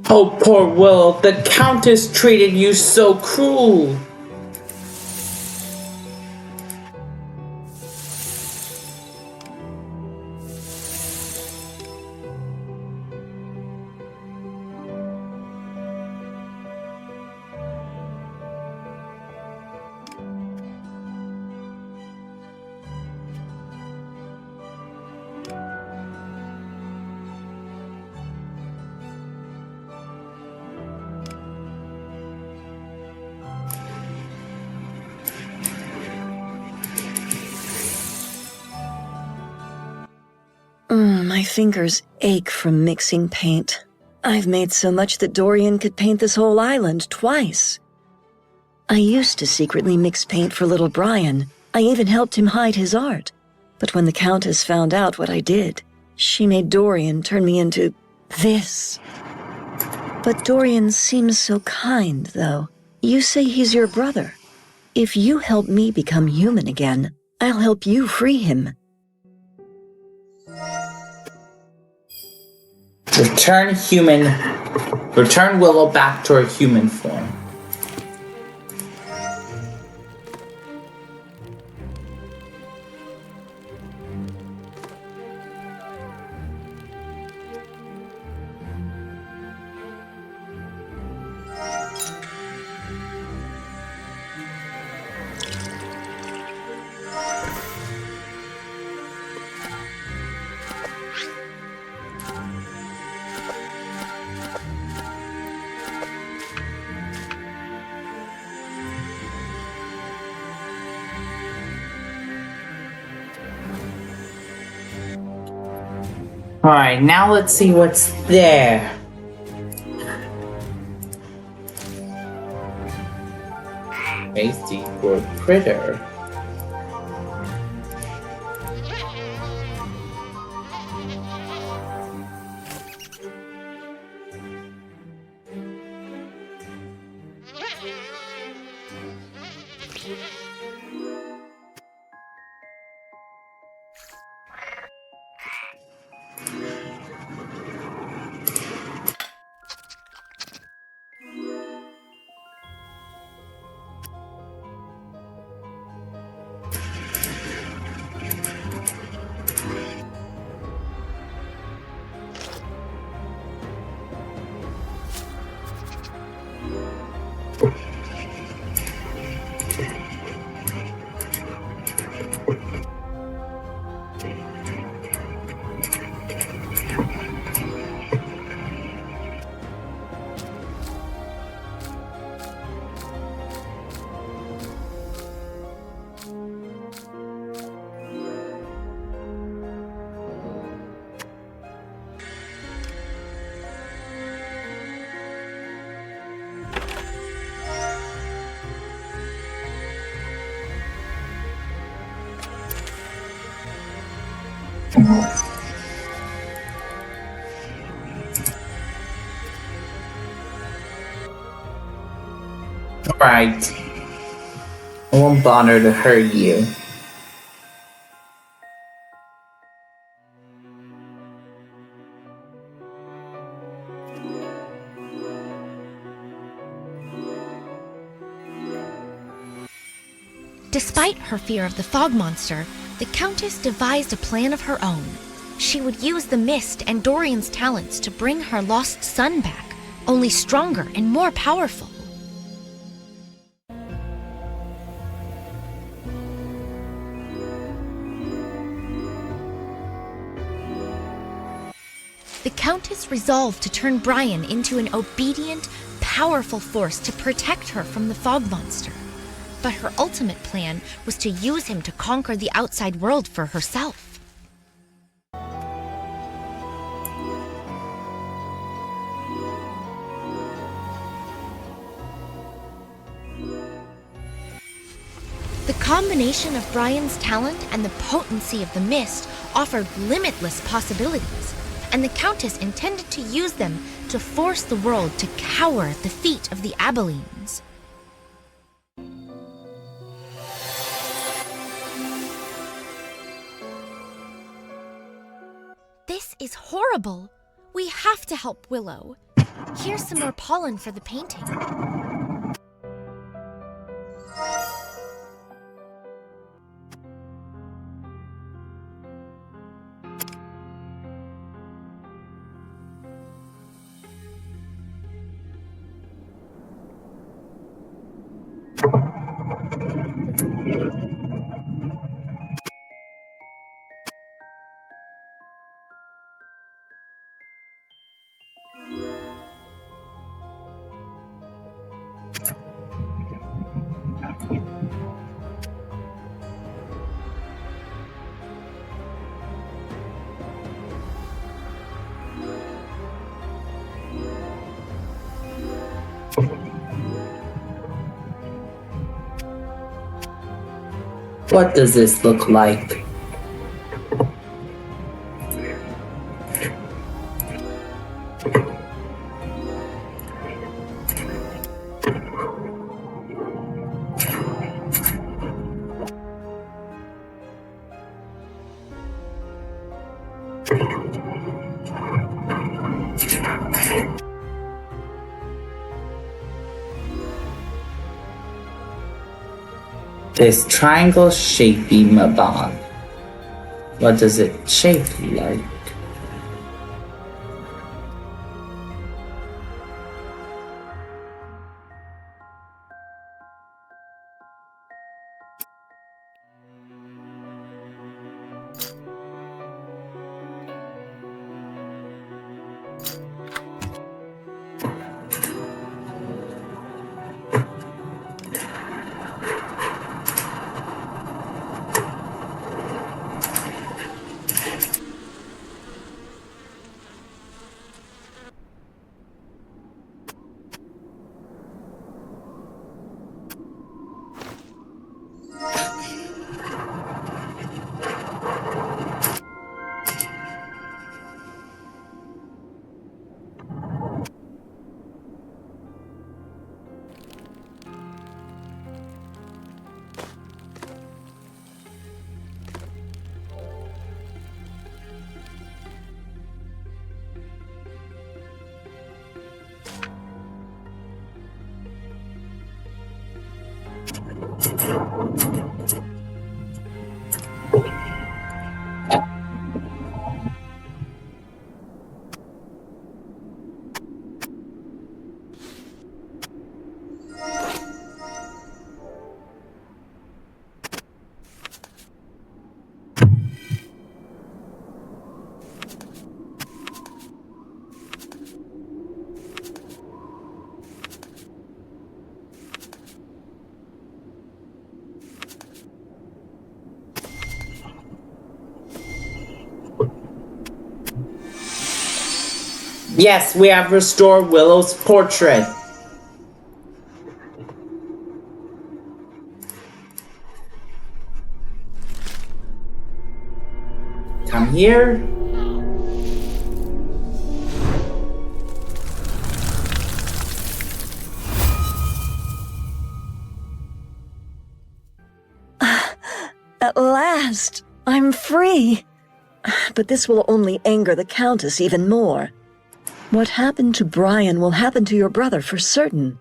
Oh, poor Will, the Countess treated you so cruel. My fingers ache from mixing paint. I've made so much that Dorian could paint this whole island twice. I used to secretly mix paint for little Brian. I even helped him hide his art. But when the Countess found out what I did, she made Dorian turn me into this. But Dorian seems so kind, though. You say he's your brother. If you help me become human again, I'll help you free him. Return Willow back to her human form. Alright, now let's see what's there. Tasty for critter. Alright. I won't bother to hurt you. Despite her fear of the fog monster, the Countess devised a plan of her own. She would use the mist and Dorian's talents to bring her lost son back, only stronger and more powerful. The Countess resolved to turn Brian into an obedient, powerful force to protect her from the fog monster. But her ultimate plan was to use him to conquer the outside world for herself. The combination of Brian's talent and the potency of the mist offered limitless possibilities, and the Countess intended to use them to force the world to cower at the feet of the Abilines. This is horrible. We have to help Willow. Here's some more pollen for the painting. What does this look like? This triangle-shaped mabon. What does it shape like? Yes, we have restored Willow's portrait. Come here. At last, I'm free. But this will only anger the Countess even more. What happened to Brian will happen to your brother for certain.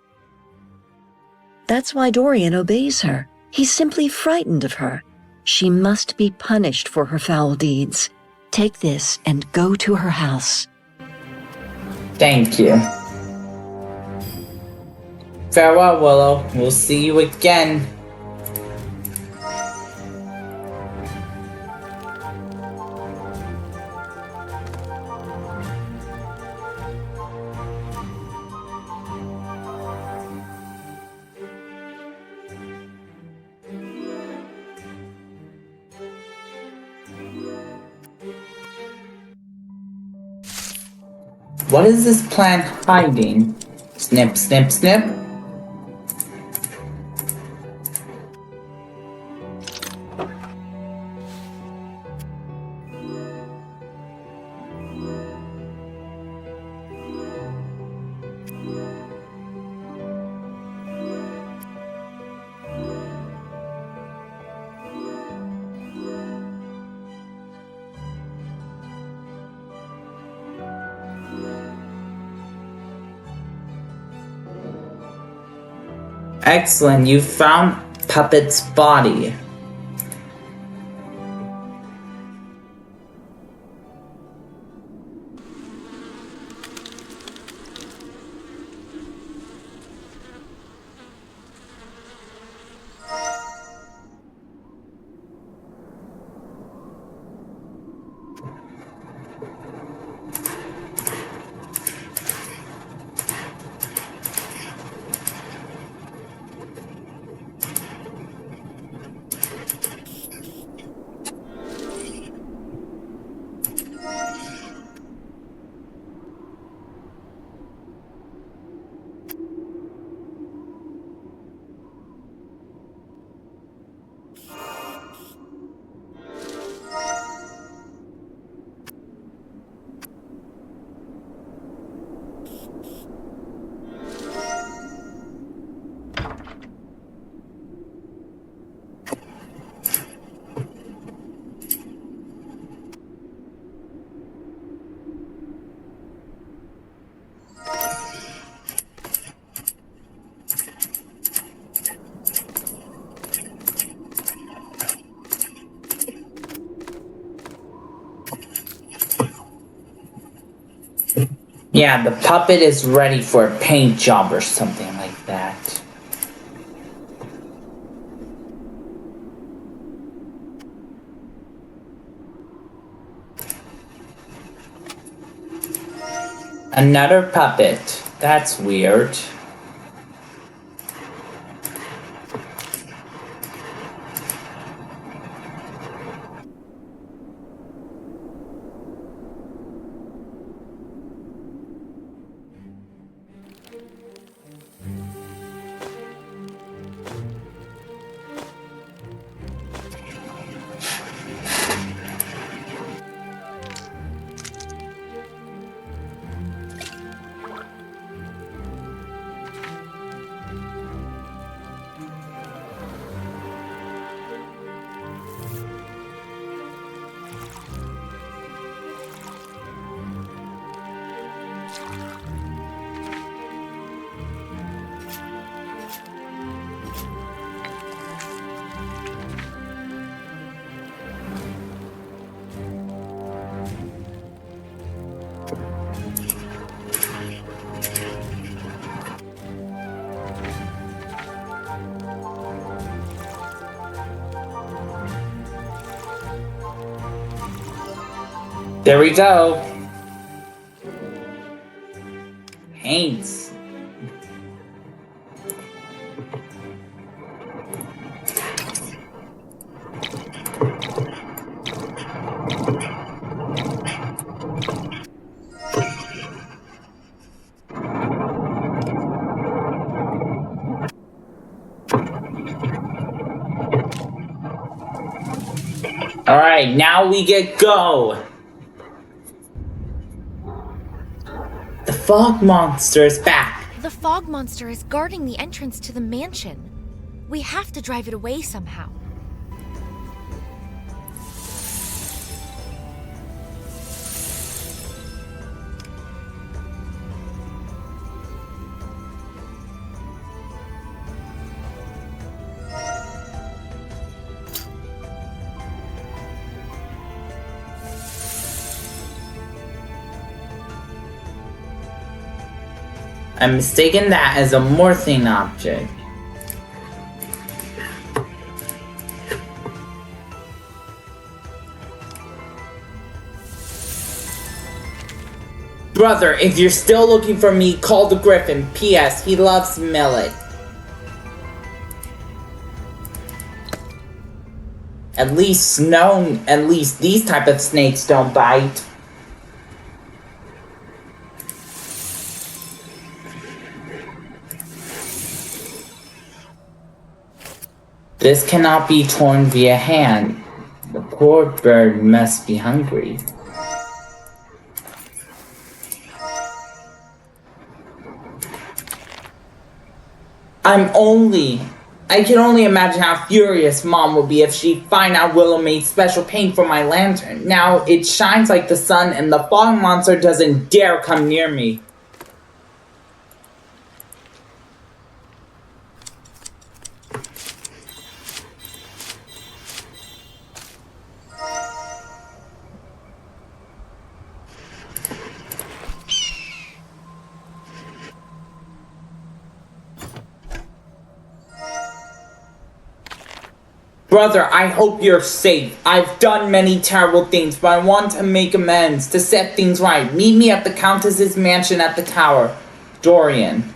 That's why Dorian obeys her. He's simply frightened of her. She must be punished for her foul deeds. Take this and go to her house. Thank you. Farewell, Willow. We'll see you again. What is this plant hiding? Snip, snip, snip. Excellent, you found Puppet's body. Yeah, the puppet is ready for a paint job or something like that. Another puppet. That's weird. There we go. Paints. Alright, now we get go. The fog monster is back. The fog monster is guarding the entrance to the mansion. We have to drive it away somehow. I'm mistaken that as a morphine object. Brother, if you're still looking for me, call the Griffin. P.S. He loves millet. At least these type of snakes don't bite. This cannot be torn via hand. The poor bird must be hungry. I can only imagine how furious Mom will be if she find out Willow made special paint for my lantern. Now it shines like the sun and the fog monster doesn't dare come near me. Brother, I hope you're safe. I've done many terrible things, but I want to make amends, to set things right. Meet me at the Countess's mansion at the tower. Dorian.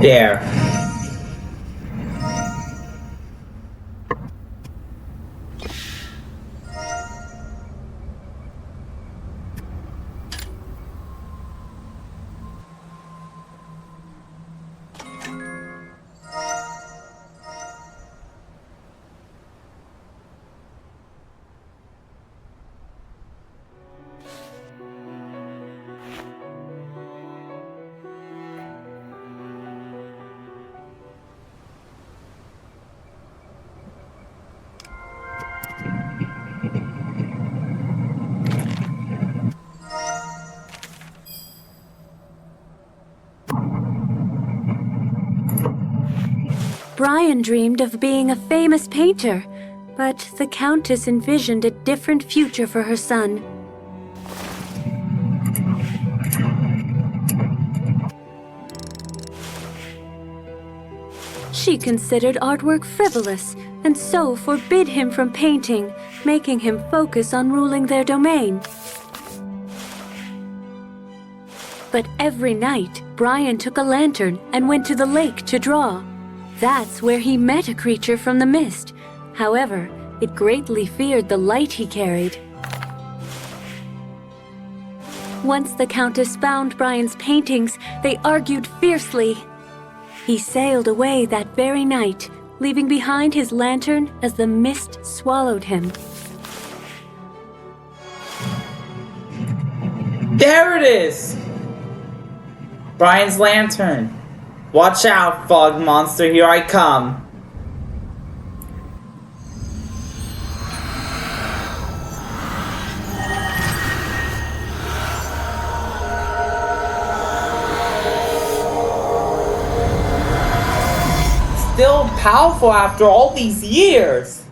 There. Brian dreamed of being a famous painter, but the Countess envisioned a different future for her son. She considered artwork frivolous, and so forbid him from painting, making him focus on ruling their domain. But every night, Brian took a lantern and went to the lake to draw. That's where he met a creature from the mist. However, it greatly feared the light he carried. Once the Countess found Brian's paintings, they argued fiercely. He sailed away that very night, leaving behind his lantern as the mist swallowed him. There it is! Brian's lantern. Watch out, fog monster, here I come. Still powerful after all these years.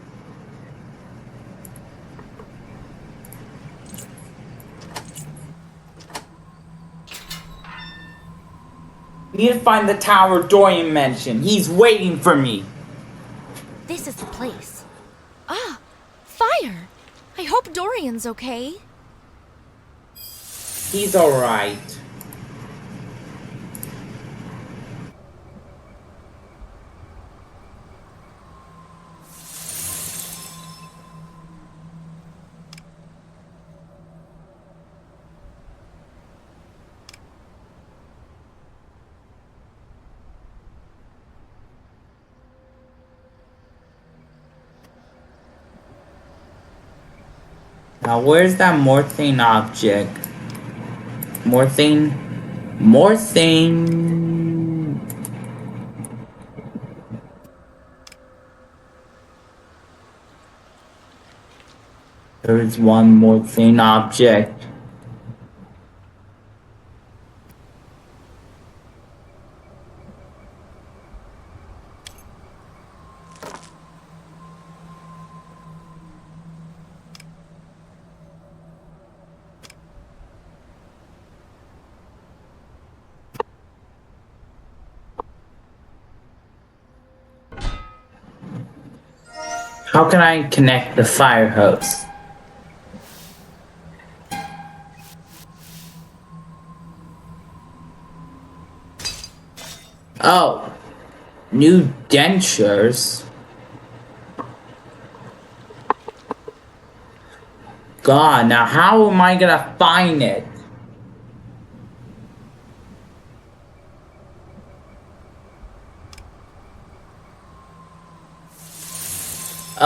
Need to find the tower Dorian mentioned. He's waiting for me. This is the place. Ah, fire! I hope Dorian's okay. He's alright. Now, where's that Morthane object? Morthane? There is one Morthane object. How can I connect the fire hose? Oh, new dentures. God, now how am I gonna find it?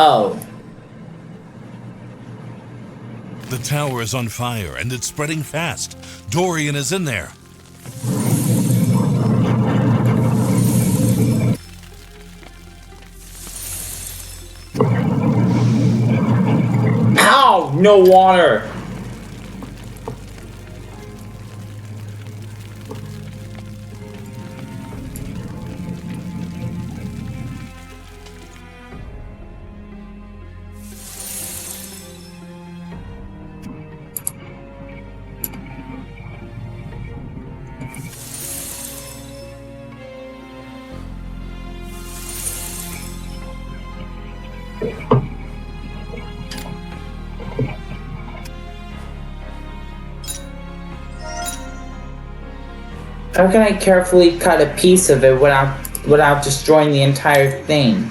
Oh. The tower is on fire and it's spreading fast. Dorian is in there. Ow! No water! How can I carefully cut a piece of it without destroying the entire thing?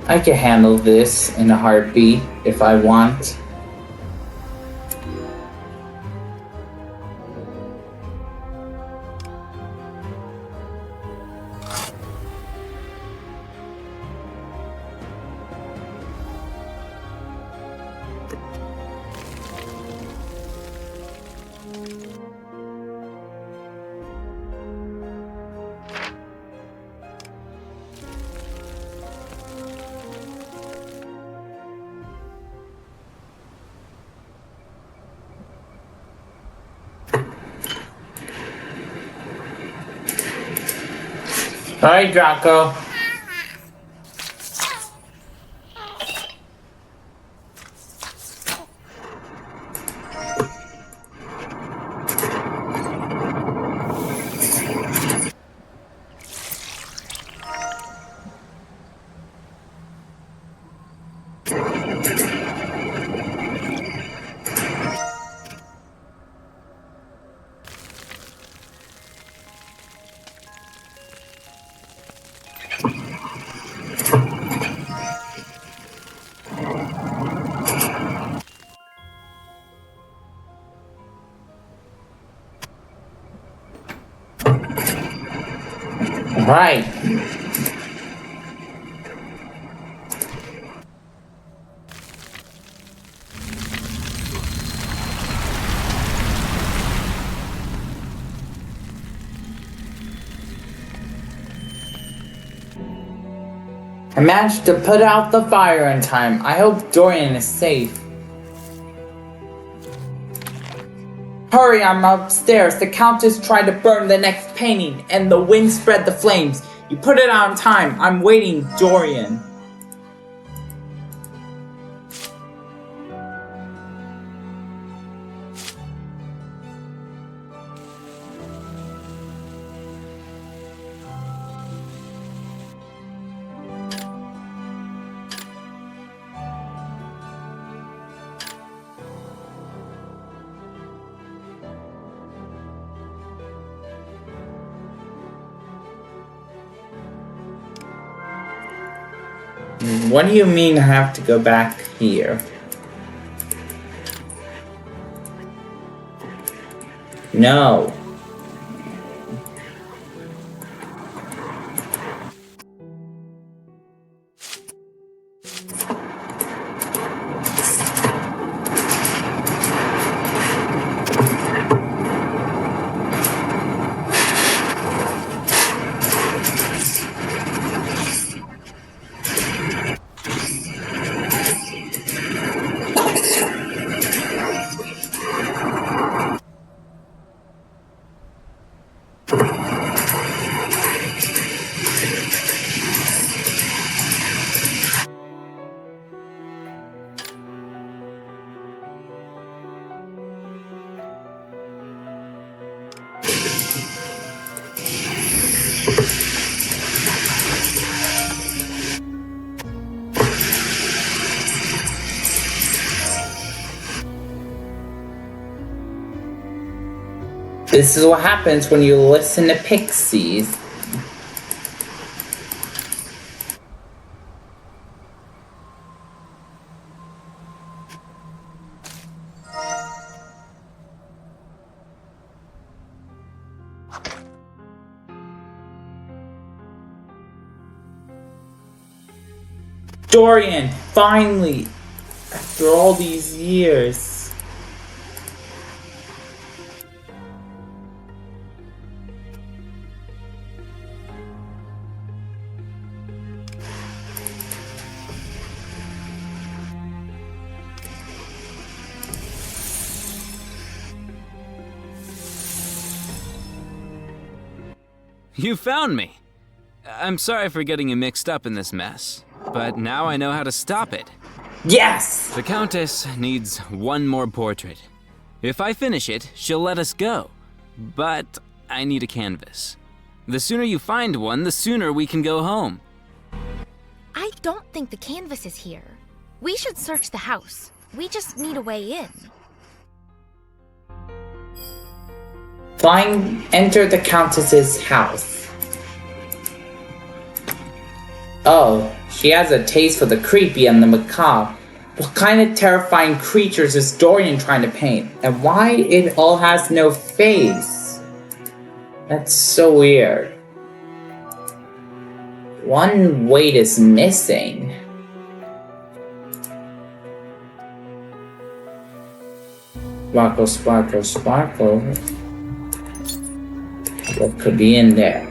I can handle this in a heartbeat if I want. Alright, Draco. Right. I managed to put out the fire in time. I hope Dorian is safe. Hurry, I'm upstairs. The Countess tried to burn the next painting, and the wind spread the flames. You put it out in time. I'm waiting, Dorian. What do you mean I have to go back here? No. This is what happens when you listen to pixies. Dorian, finally, after all these years. You found me! I'm sorry for getting you mixed up in this mess, but now I know how to stop it. Yes! The Countess needs one more portrait. If I finish it, she'll let us go. But I need a canvas. The sooner you find one, the sooner we can go home. I don't think the canvas is here. We should search the house. We just need a way in. Enter the Countess's house. Oh, she has a taste for the creepy and the macabre. What kind of terrifying creatures is Dorian trying to paint? And why it all has no face? That's so weird. One weight is missing. Sparkle, sparkle, sparkle. What could be in there?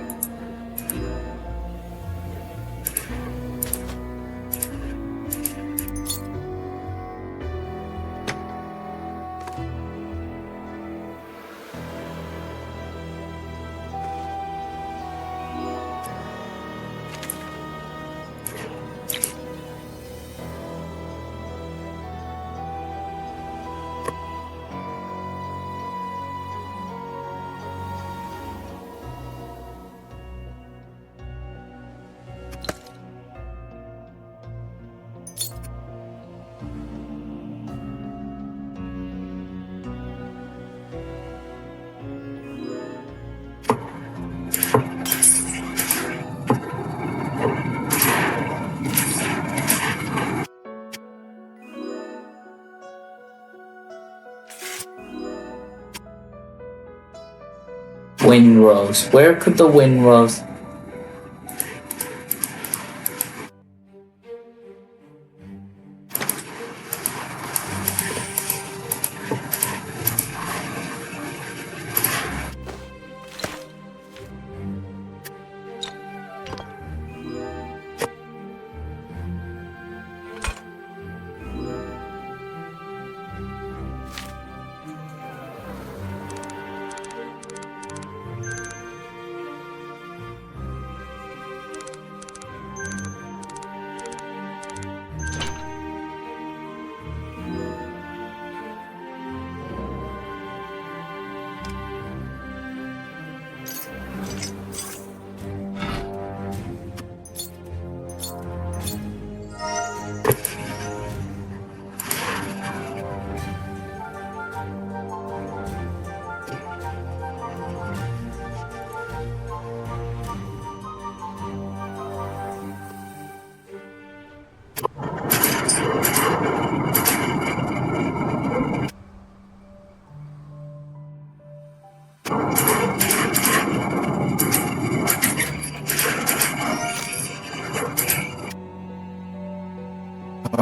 Windrose. Where could the windrose?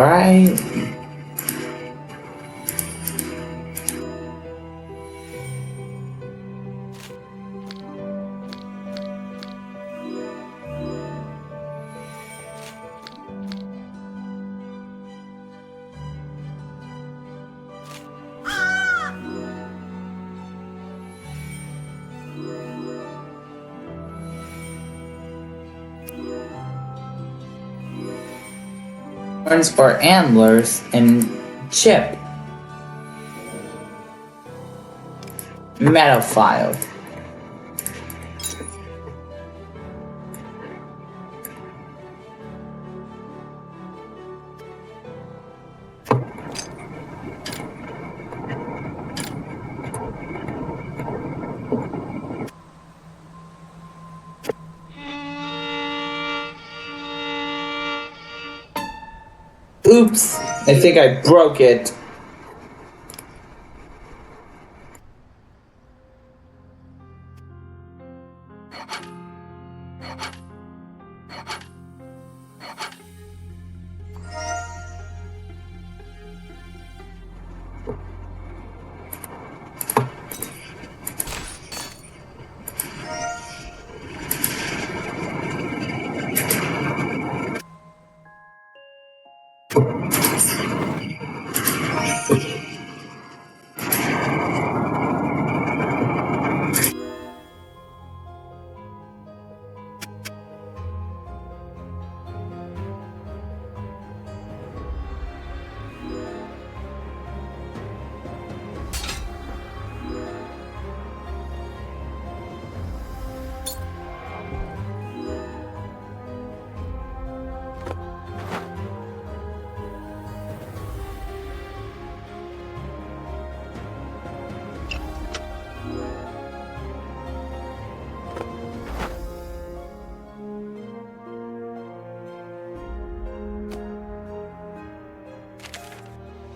Alright. Horns for antlers and chip. Metal file. Oops, I think I broke it.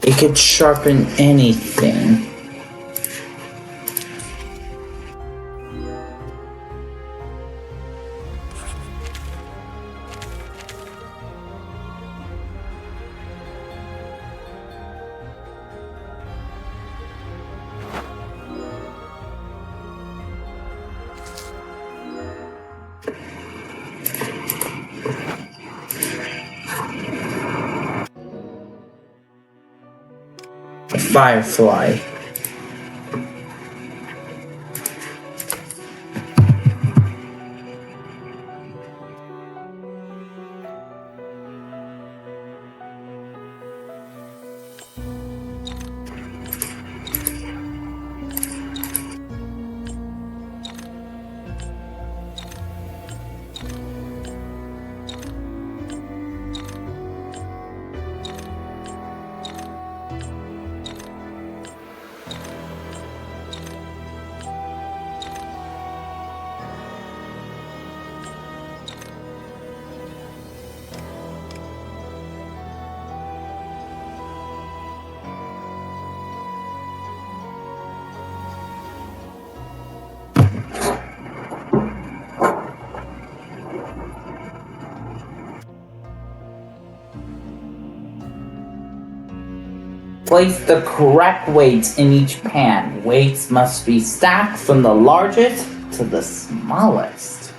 It could sharpen anything. Firefly. Place the correct weights in each pan. Weights must be stacked from the largest to the smallest.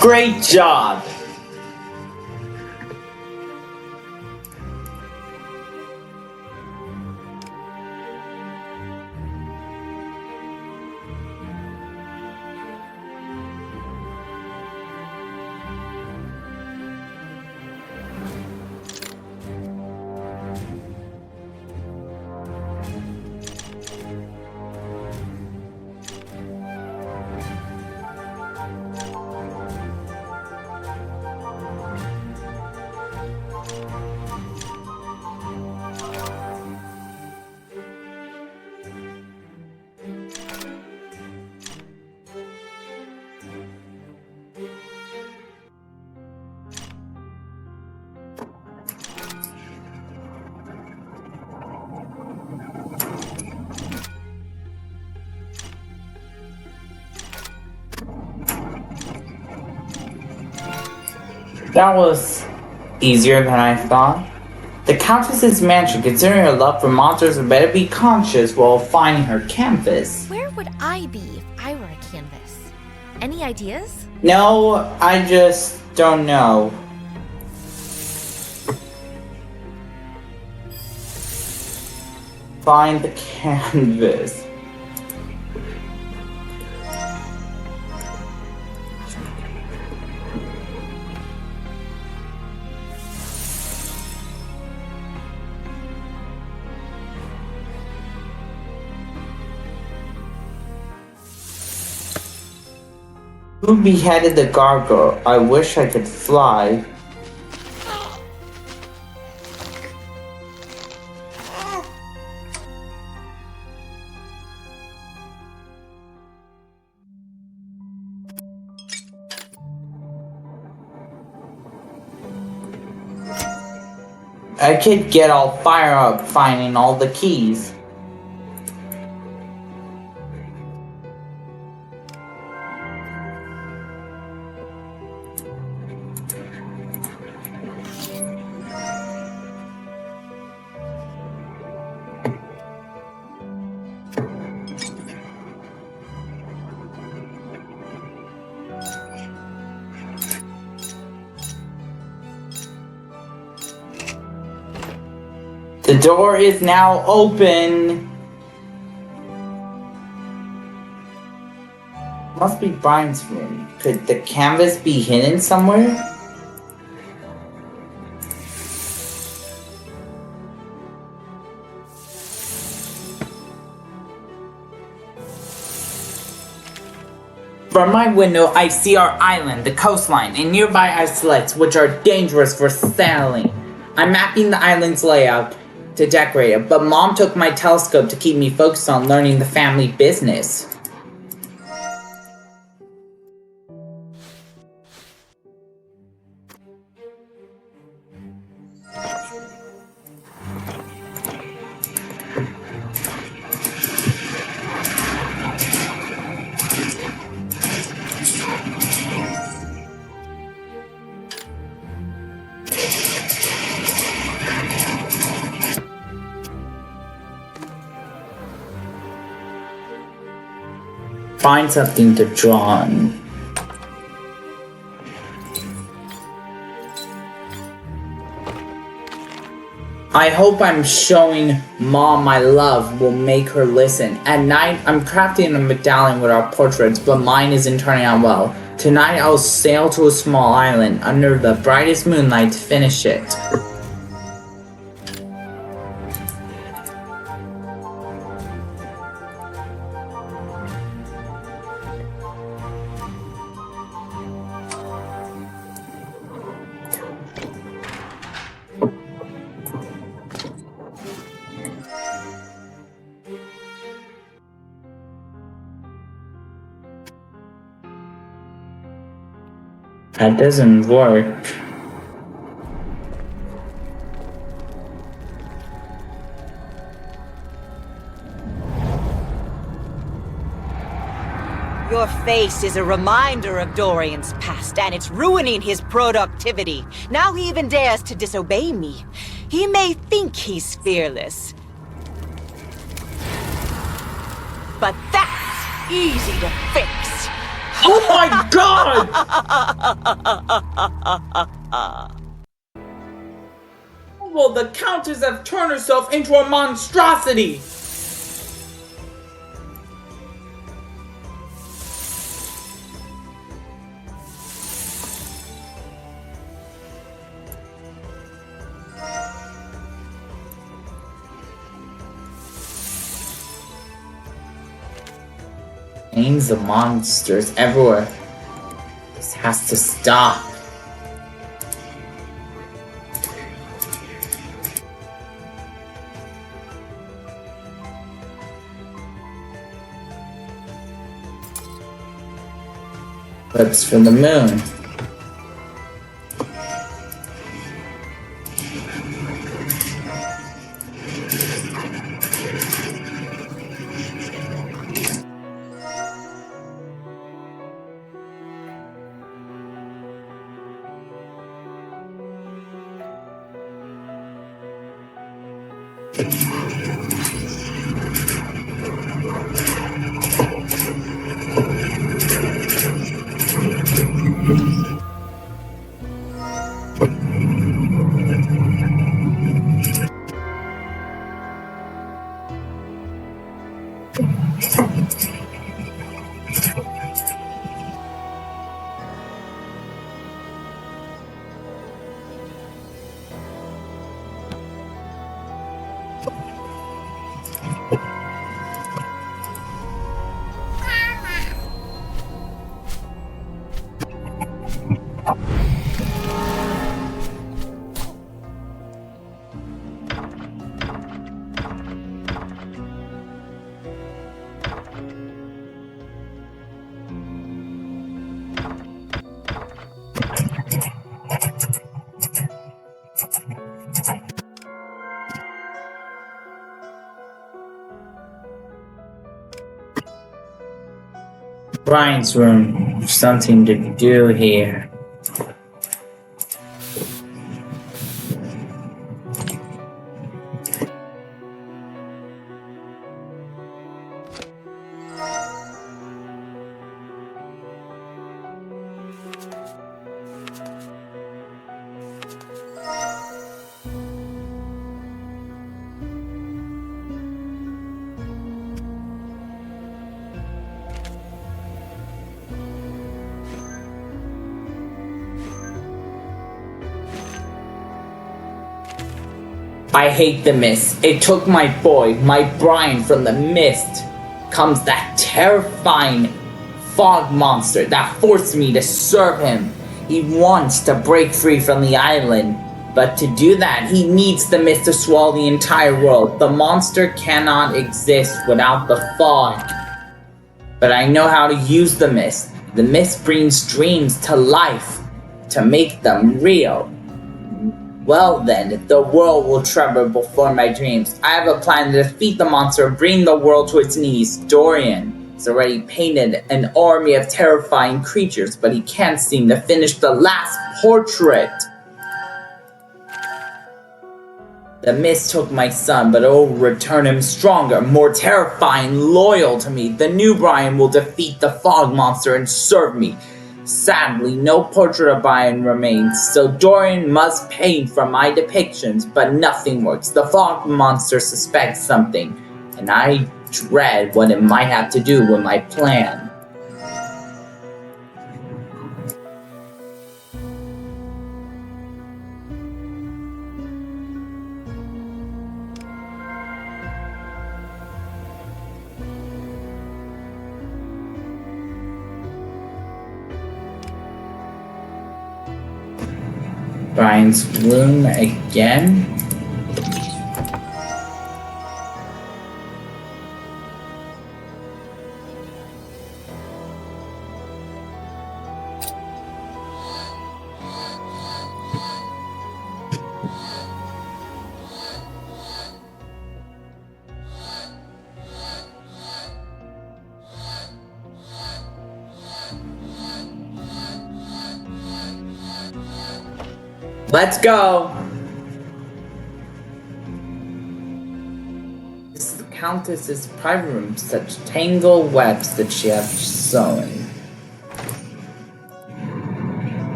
Great job! That was easier than I thought. The Countess's mansion, considering her love for monsters, had better be conscious while finding her canvas. Where would I be if I were a canvas? Any ideas? No, I just don't know. Find the canvas. Who beheaded the gargoyle? I wish I could fly. I could get all fired up finding all the keys. The door is now open. Must be Brian's room. Could the canvas be hidden somewhere? From my window, I see our island, the coastline, and nearby islets, which are dangerous for sailing. I'm mapping the island's layout to decorate it, but Mom took my telescope to keep me focused on learning the family business. Find something to draw on. I hope I'm showing Mom my love will make her listen. At night, I'm crafting a medallion with our portraits, but mine isn't turning out well. Tonight, I'll sail to a small island under the brightest moonlight to finish it. That doesn't work. Your face is a reminder of Dorian's past, and it's ruining his productivity. Now he even dares to disobey me. He may think he's fearless, but that's easy to fix. Oh my god! Well, the Countess have turned herself into a monstrosity! Names of monsters everywhere. This has to stop. Clips from the moon. Brian's room. Something to do here. I hate the mist. It took my boy, my Brian, from the mist. Comes that terrifying fog monster that forced me to serve him. He wants to break free from the island, but to do that, he needs the mist to swallow the entire world. The monster cannot exist without the fog. But I know how to use the mist. The mist brings dreams to life, to make them real. Well then, the world will tremble before my dreams. I have a plan to defeat the monster and bring the world to its knees. Dorian has already painted an army of terrifying creatures, but he can't seem to finish the last portrait. The mist took my son, but it will return him stronger, more terrifying, loyal to me. The new Brian will defeat the fog monster and serve me. Sadly, no portrait of Brian remains, so Dorian must paint from my depictions, but nothing works. The fog monster suspects something, and I dread what it might have to do with my plan. Brian's room again. Let's go! This is the Countess's private room, such tangled webs that she has sewn.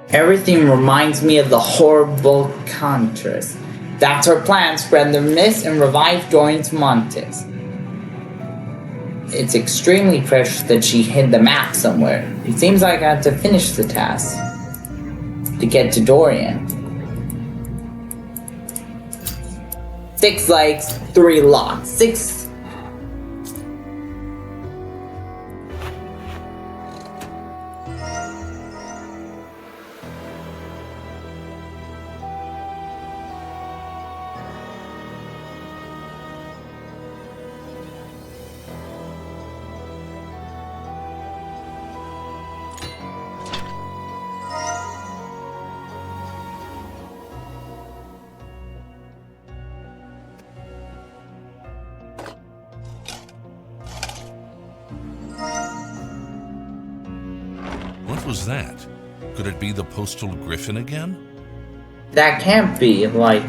Everything reminds me of the horrible Countess. That's her plan, spread the mist and revive Dorian's Montes. It's extremely precious that she hid the map somewhere. It seems like I have to finish the task to get to Dorian. 6 legs, 3 locks. 6. was that? Could it be the postal griffin again? That can't be, like...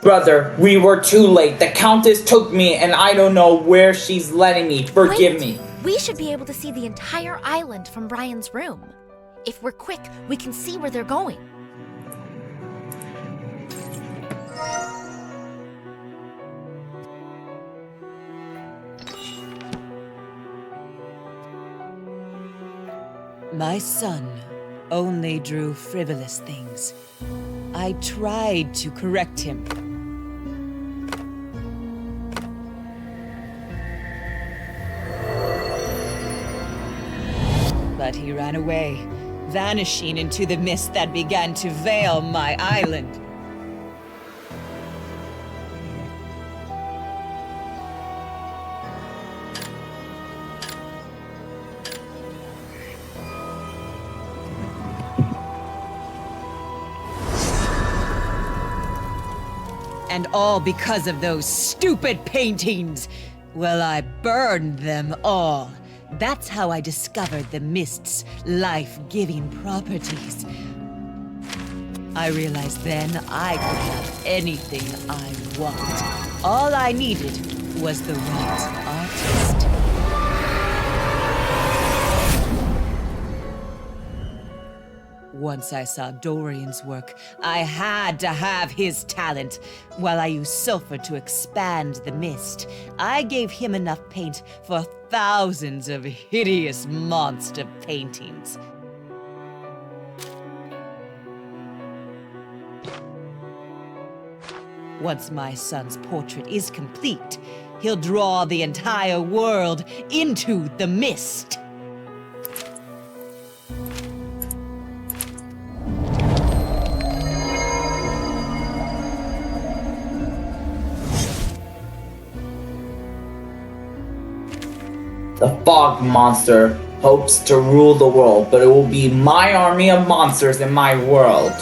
Brother, we were too late. The Countess took me and I don't know where she's letting me. Forgive me. We should be able to see the entire island from Brian's room. If we're quick, we can see where they're going. My son only drew frivolous things. I tried to correct him. But he ran away, vanishing into the mist that began to veil my island. And all because of those stupid paintings. Well, I burned them all. That's how I discovered the mist's life-giving properties. I realized then I could have anything I want. All I needed was the right artist. Once I saw Dorian's work, I had to have his talent. While I used sulfur to expand the mist, I gave him enough paint for thousands of hideous monster paintings. Once my son's portrait is complete, he'll draw the entire world into the mist. The fog monster hopes to rule the world, but it will be my army of monsters in my world.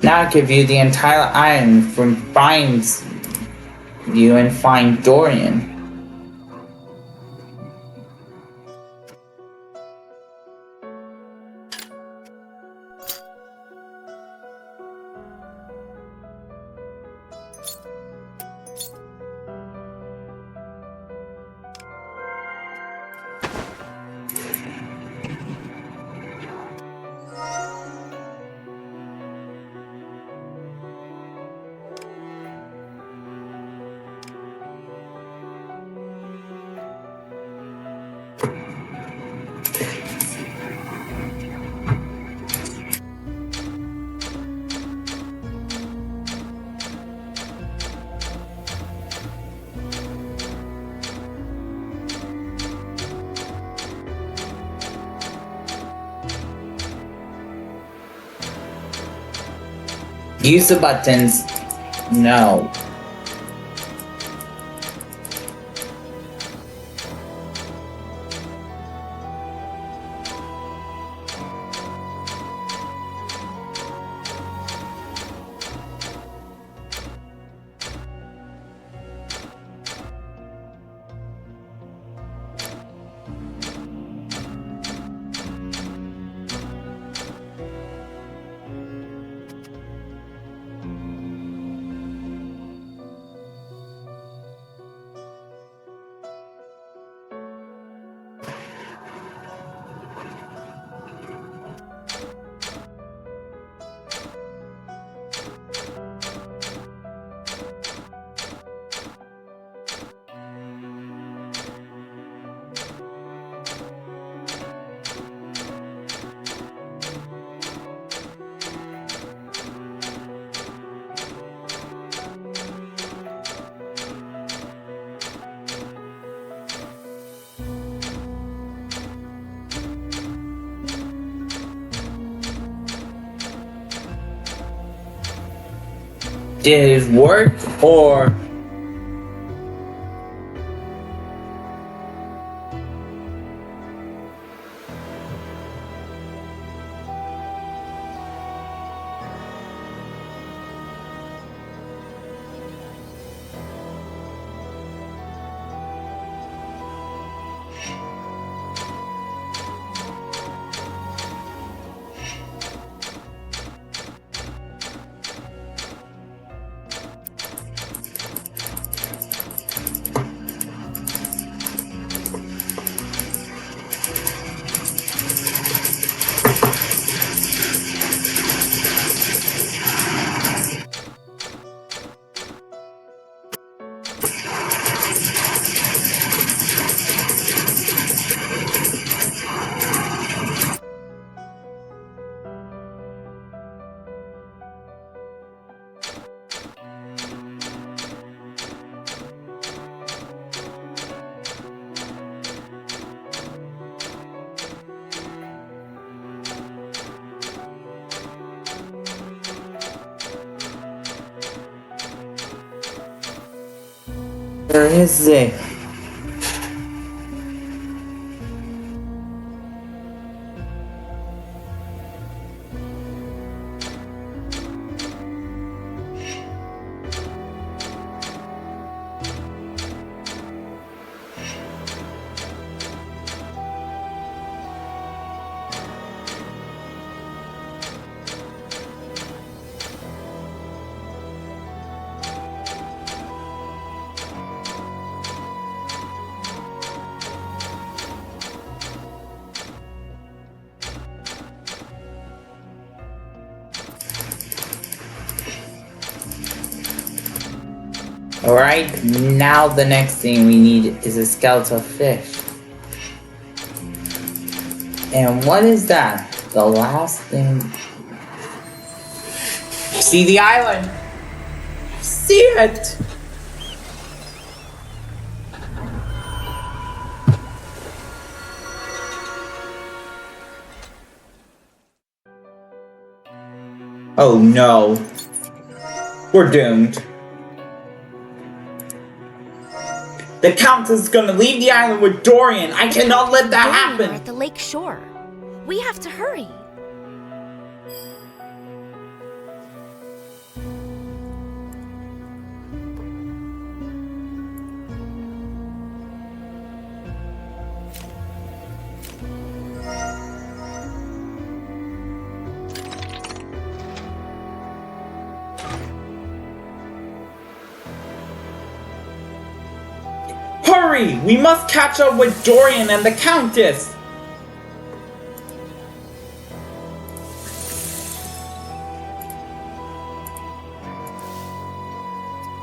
Now I can view the entire island from Brian's view and find Dorian. Use the buttons. No. Did it work, or... Where is it? Alright, now the next thing we need is a skeletal fish. And what is that? The last thing... See the island! See it! Oh no. We're doomed. The Countess is gonna leave the island with Dorian. I cannot let that happen. We're at the lake shore. We have to hurry. Hurry! We must catch up with Dorian and the Countess!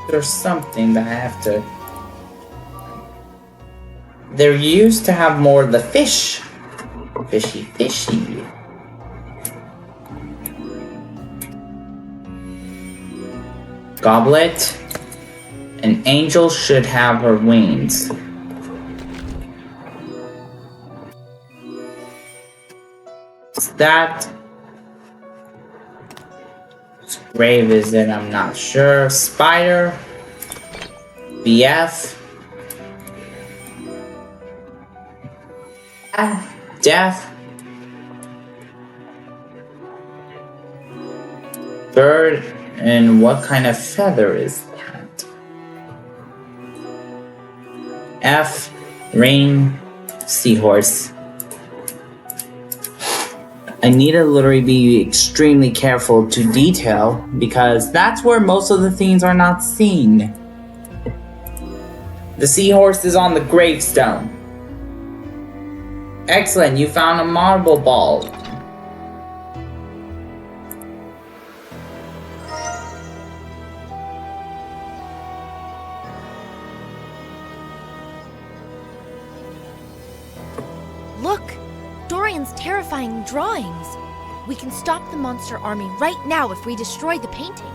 There's something that I have to... There used to have more of the fish. Fishy, fishy. Goblet. An angel should have her wings. Is that... Whose grave is it? I'm not sure. Spider. BF. Death. Bird. And what kind of feather is that? F, rain, seahorse. I need to literally be extremely careful to detail because that's where most of the things are not seen. The seahorse is on the gravestone. Excellent, you found a marble ball. Look! Dorian's terrifying drawings! We can stop the monster army right now if we destroy the paintings.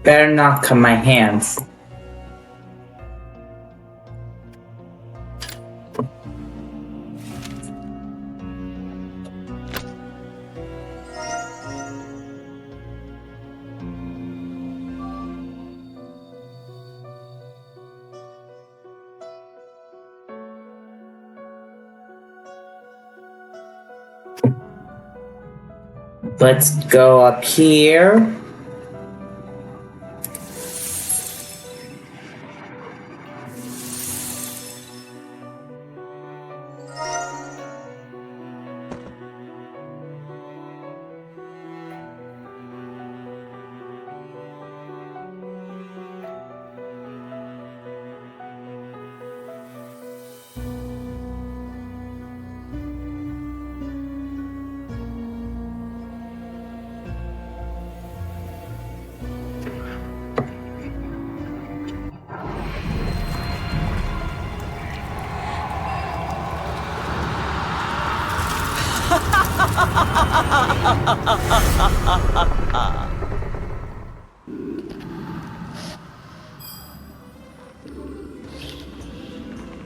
Better not cut my hands. Let's go up here.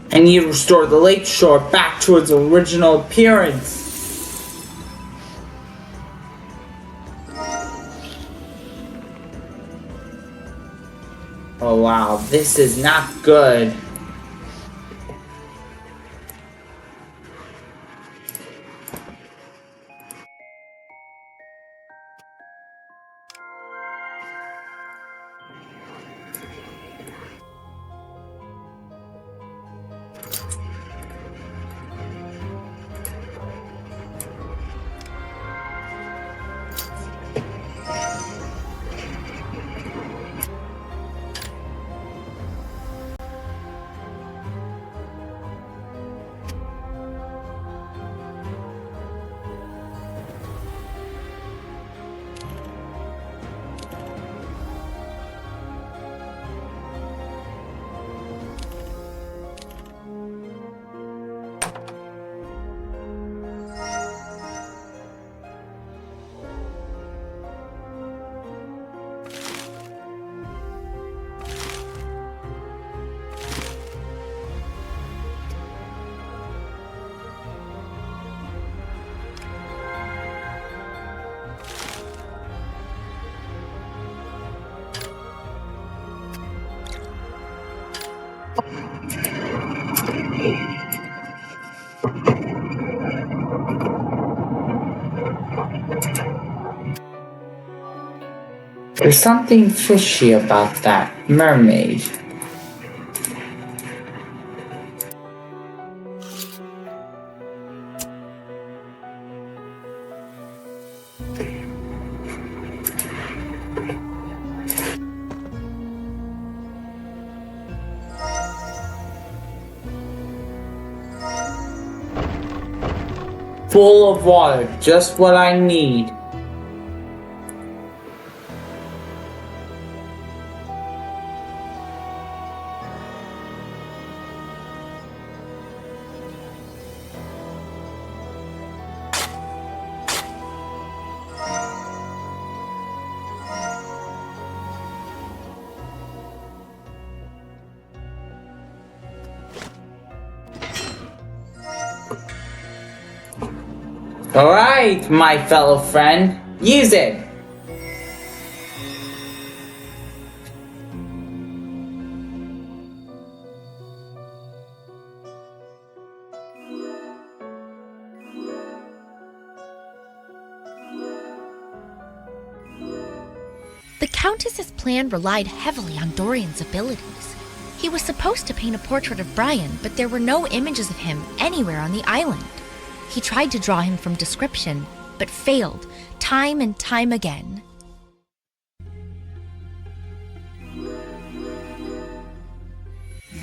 I need to restore the lake shore back to its original appearance. Oh wow, this is not good. There's something fishy about that mermaid. Full of water, just what I need. Alright, my fellow friend, use it! The Countess's plan relied heavily on Dorian's abilities. He was supposed to paint a portrait of Brian, but there were no images of him anywhere on the island. He tried to draw him from description, but failed time and time again.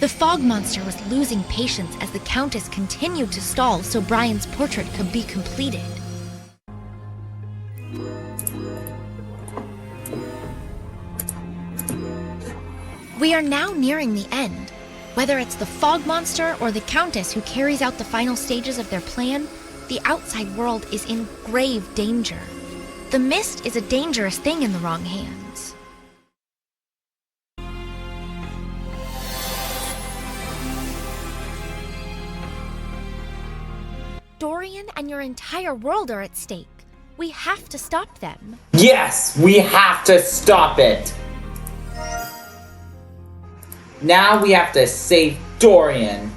The fog monster was losing patience as the Countess continued to stall so Brian's portrait could be completed. We are now nearing the end. Whether it's the fog monster or the Countess who carries out the final stages of their plan, the outside world is in grave danger. The mist is a dangerous thing in the wrong hands. Dorian and your entire world are at stake. We have to stop them. Yes, we have to stop it. Now we have to save Dorian.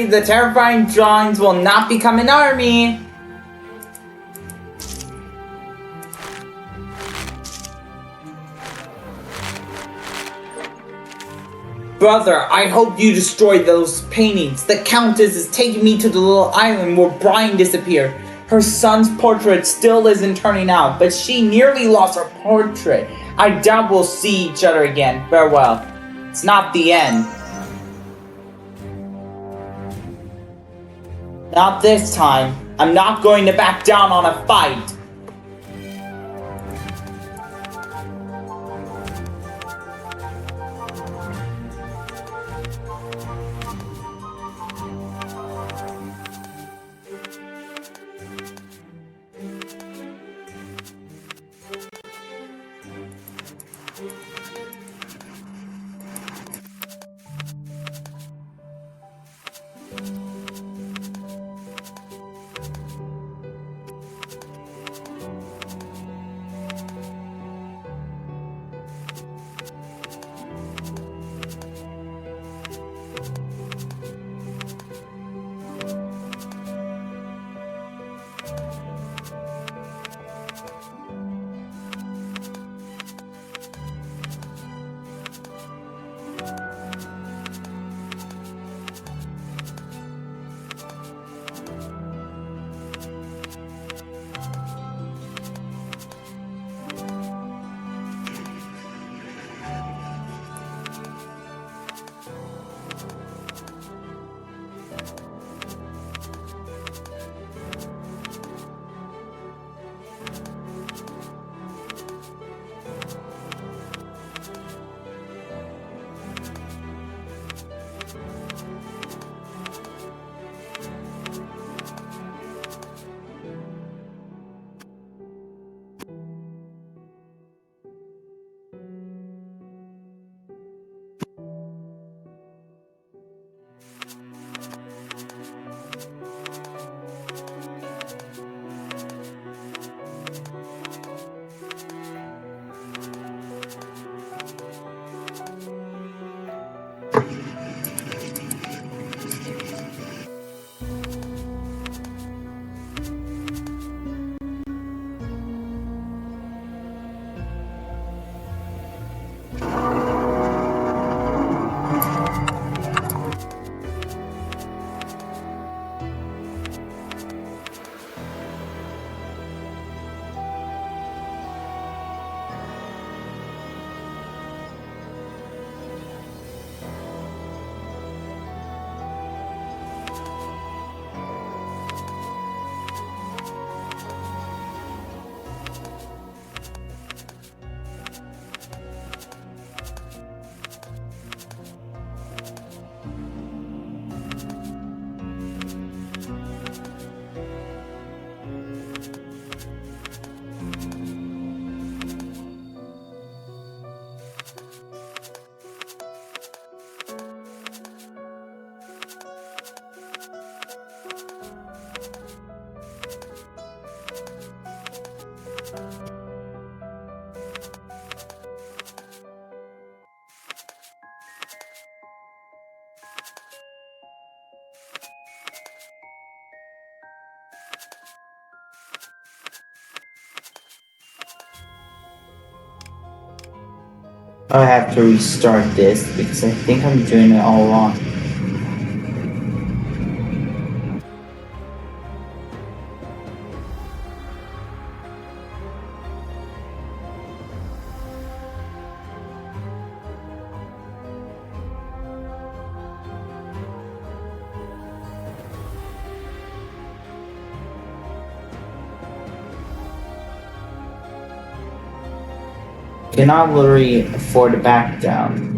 The terrifying drawings will not become an army. Brother, I hope you destroyed those paintings. The Countess is taking me to the little island where Brian disappeared. Her son's portrait still isn't turning out, but she nearly lost her portrait. I doubt we'll see each other again. Farewell. It's not the end. Not this time. I'm not going to back down on a fight. I have to restart this because I think I'm doing it all wrong. Cannot literally afford to back down.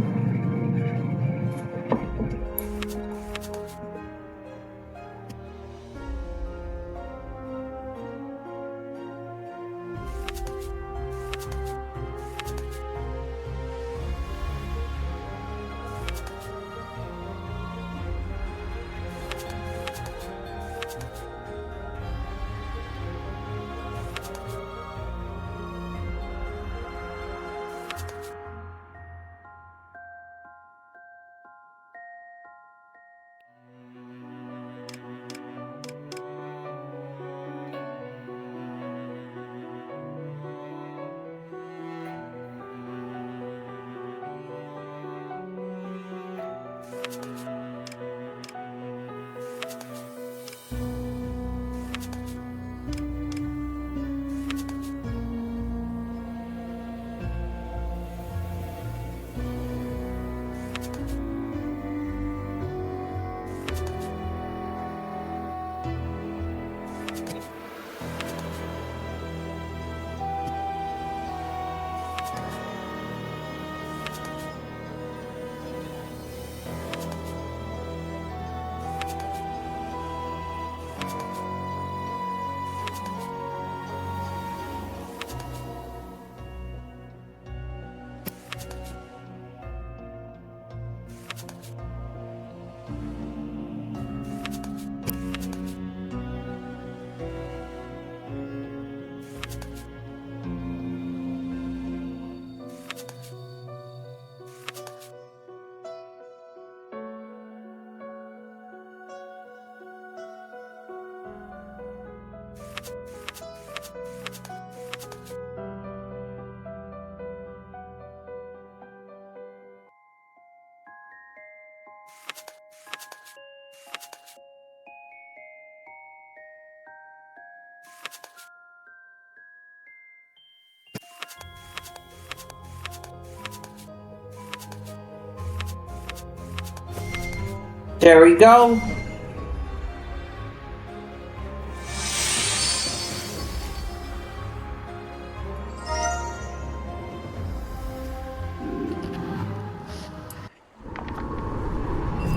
There we go.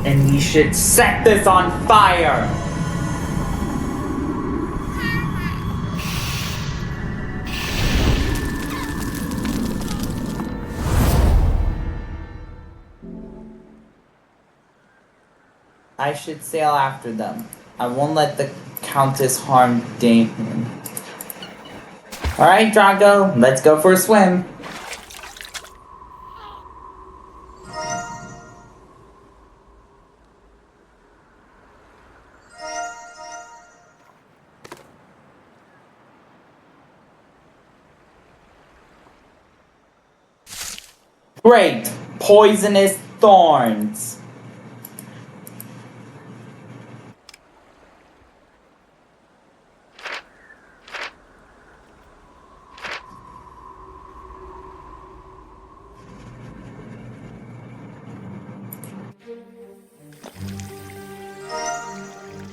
And we should set this on fire. I should sail after them. I won't let the Countess harm Damon. Alright, Drago, let's go for a swim. Great! Poisonous thorns!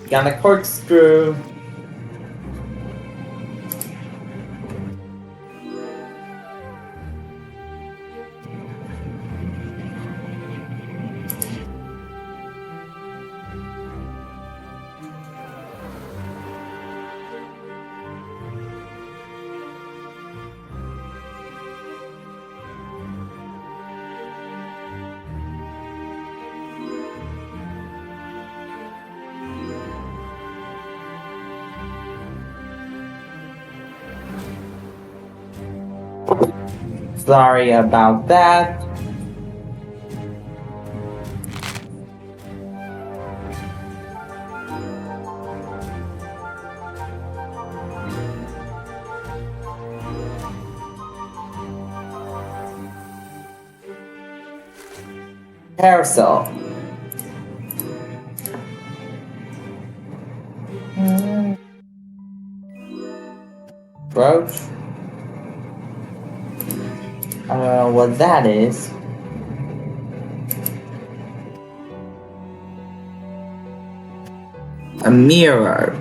Got a corkscrew. Sorry about that. Carousel. Brooch. I don't know what that is. A mirror.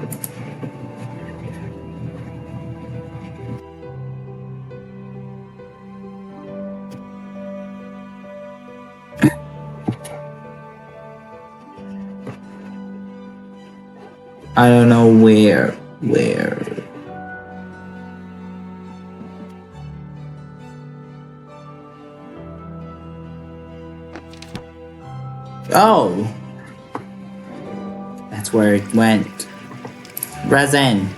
I don't know where. Oh! That's where it went. Resin.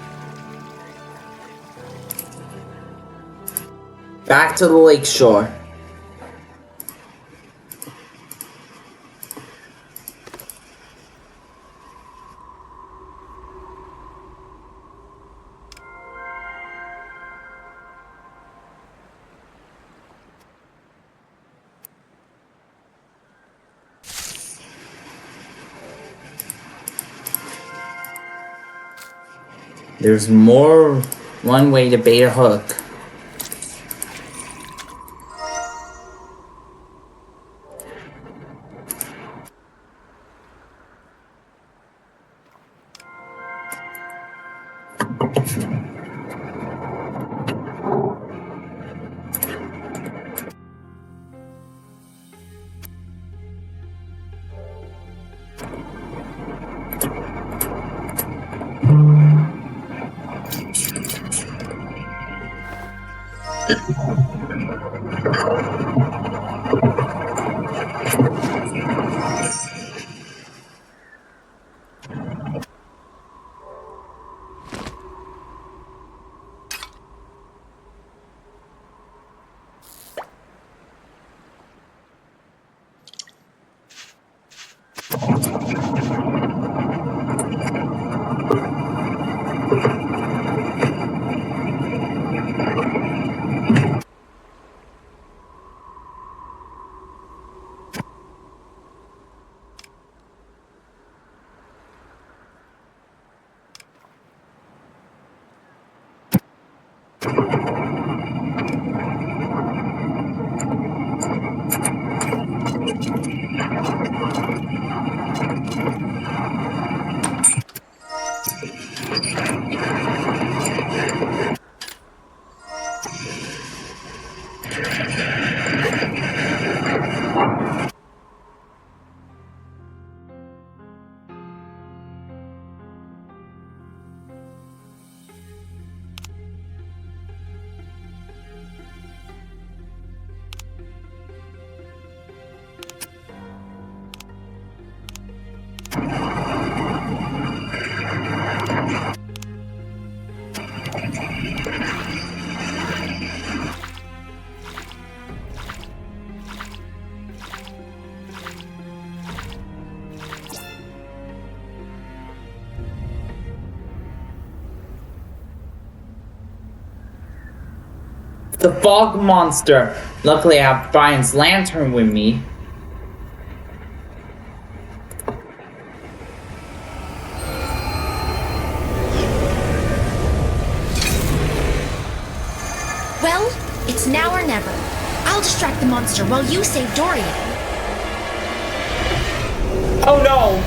Back to the lake shore. There's one way to bait a hook. The fog monster. Luckily, I have Brian's lantern with me. Well, it's now or never. I'll distract the monster while you save Dorian. Oh no!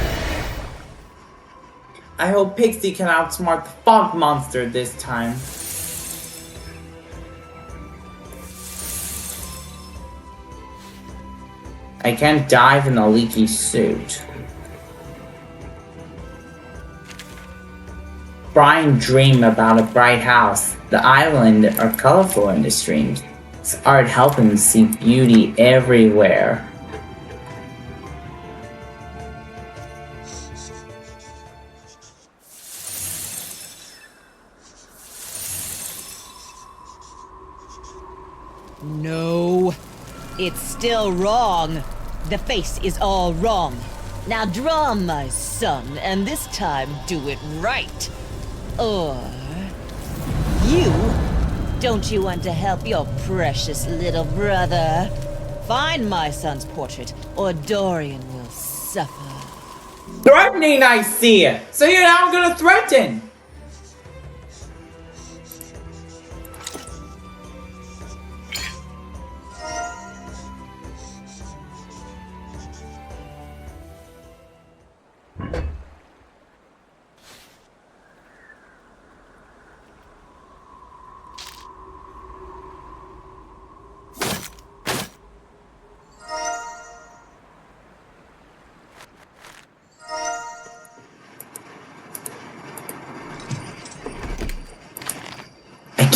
I hope Pixie can outsmart the fog monster this time. I can't dive in a leaky suit. Brian dreamed about a bright house. The island are colorful in his dreams. His art helped him see beauty everywhere. No, it's still wrong. The face is all wrong. Now draw, my son, and this time do it right. Or... you? Don't you want to help your precious little brother? Find my son's portrait, or Dorian will suffer. Threatening, I see it! So you're now gonna threaten!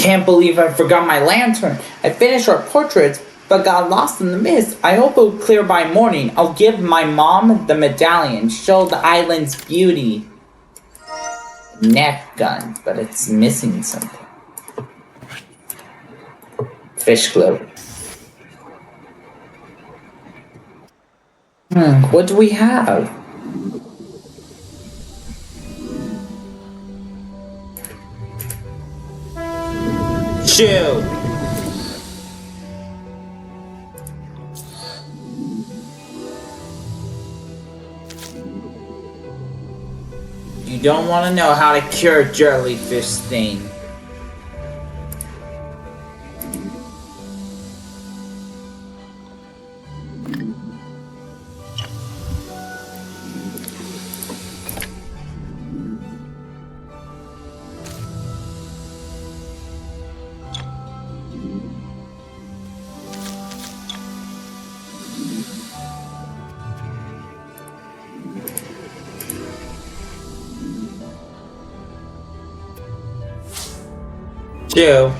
can't believe I forgot my lantern. I finished our portraits, but got lost in the mist. I hope it'll clear by morning. I'll give my mom the medallion, show the island's beauty. Neck gun, but it's missing something. Fish globe. What do we have? Chew. You don't want to know how to cure jellyfish stain. Chew.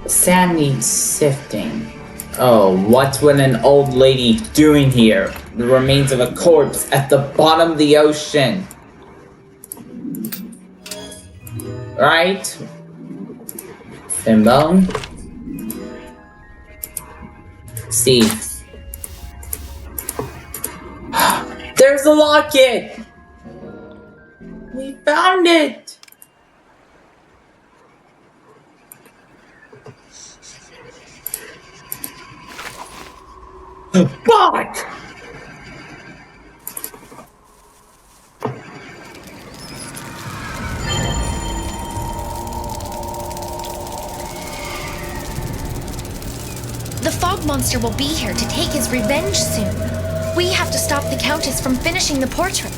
Sand needs sifting. Oh, what's with an old lady doing here? The remains of a corpse at the bottom of the ocean. Right? Fin bone. See. There's the locket! We found it! Fuck! The fog monster will be here to take his revenge soon. We have to stop the Countess from finishing the portrait.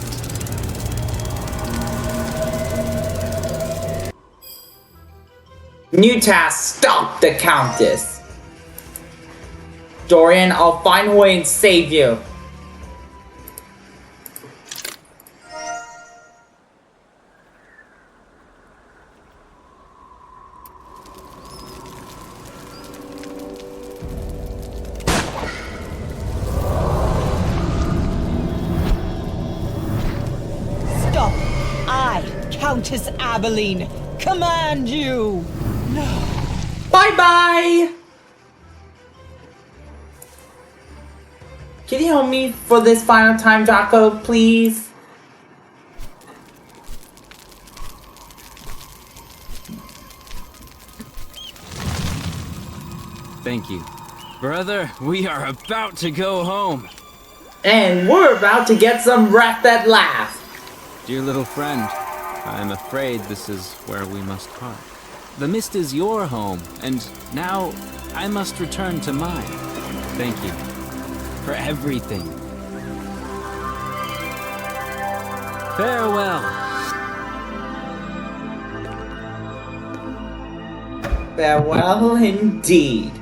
New task, stop the Countess. Dorian, I'll find a way and save you. Stop! I, Countess Abilene, command you! Bye-bye! Can you help me for this final time, Draco, please? Thank you. Brother, we are about to go home. And we're about to get some rest at last. Dear little friend, I'm afraid this is where we must part. The mist is your home, and now I must return to mine. Thank you for everything. Farewell. Farewell indeed.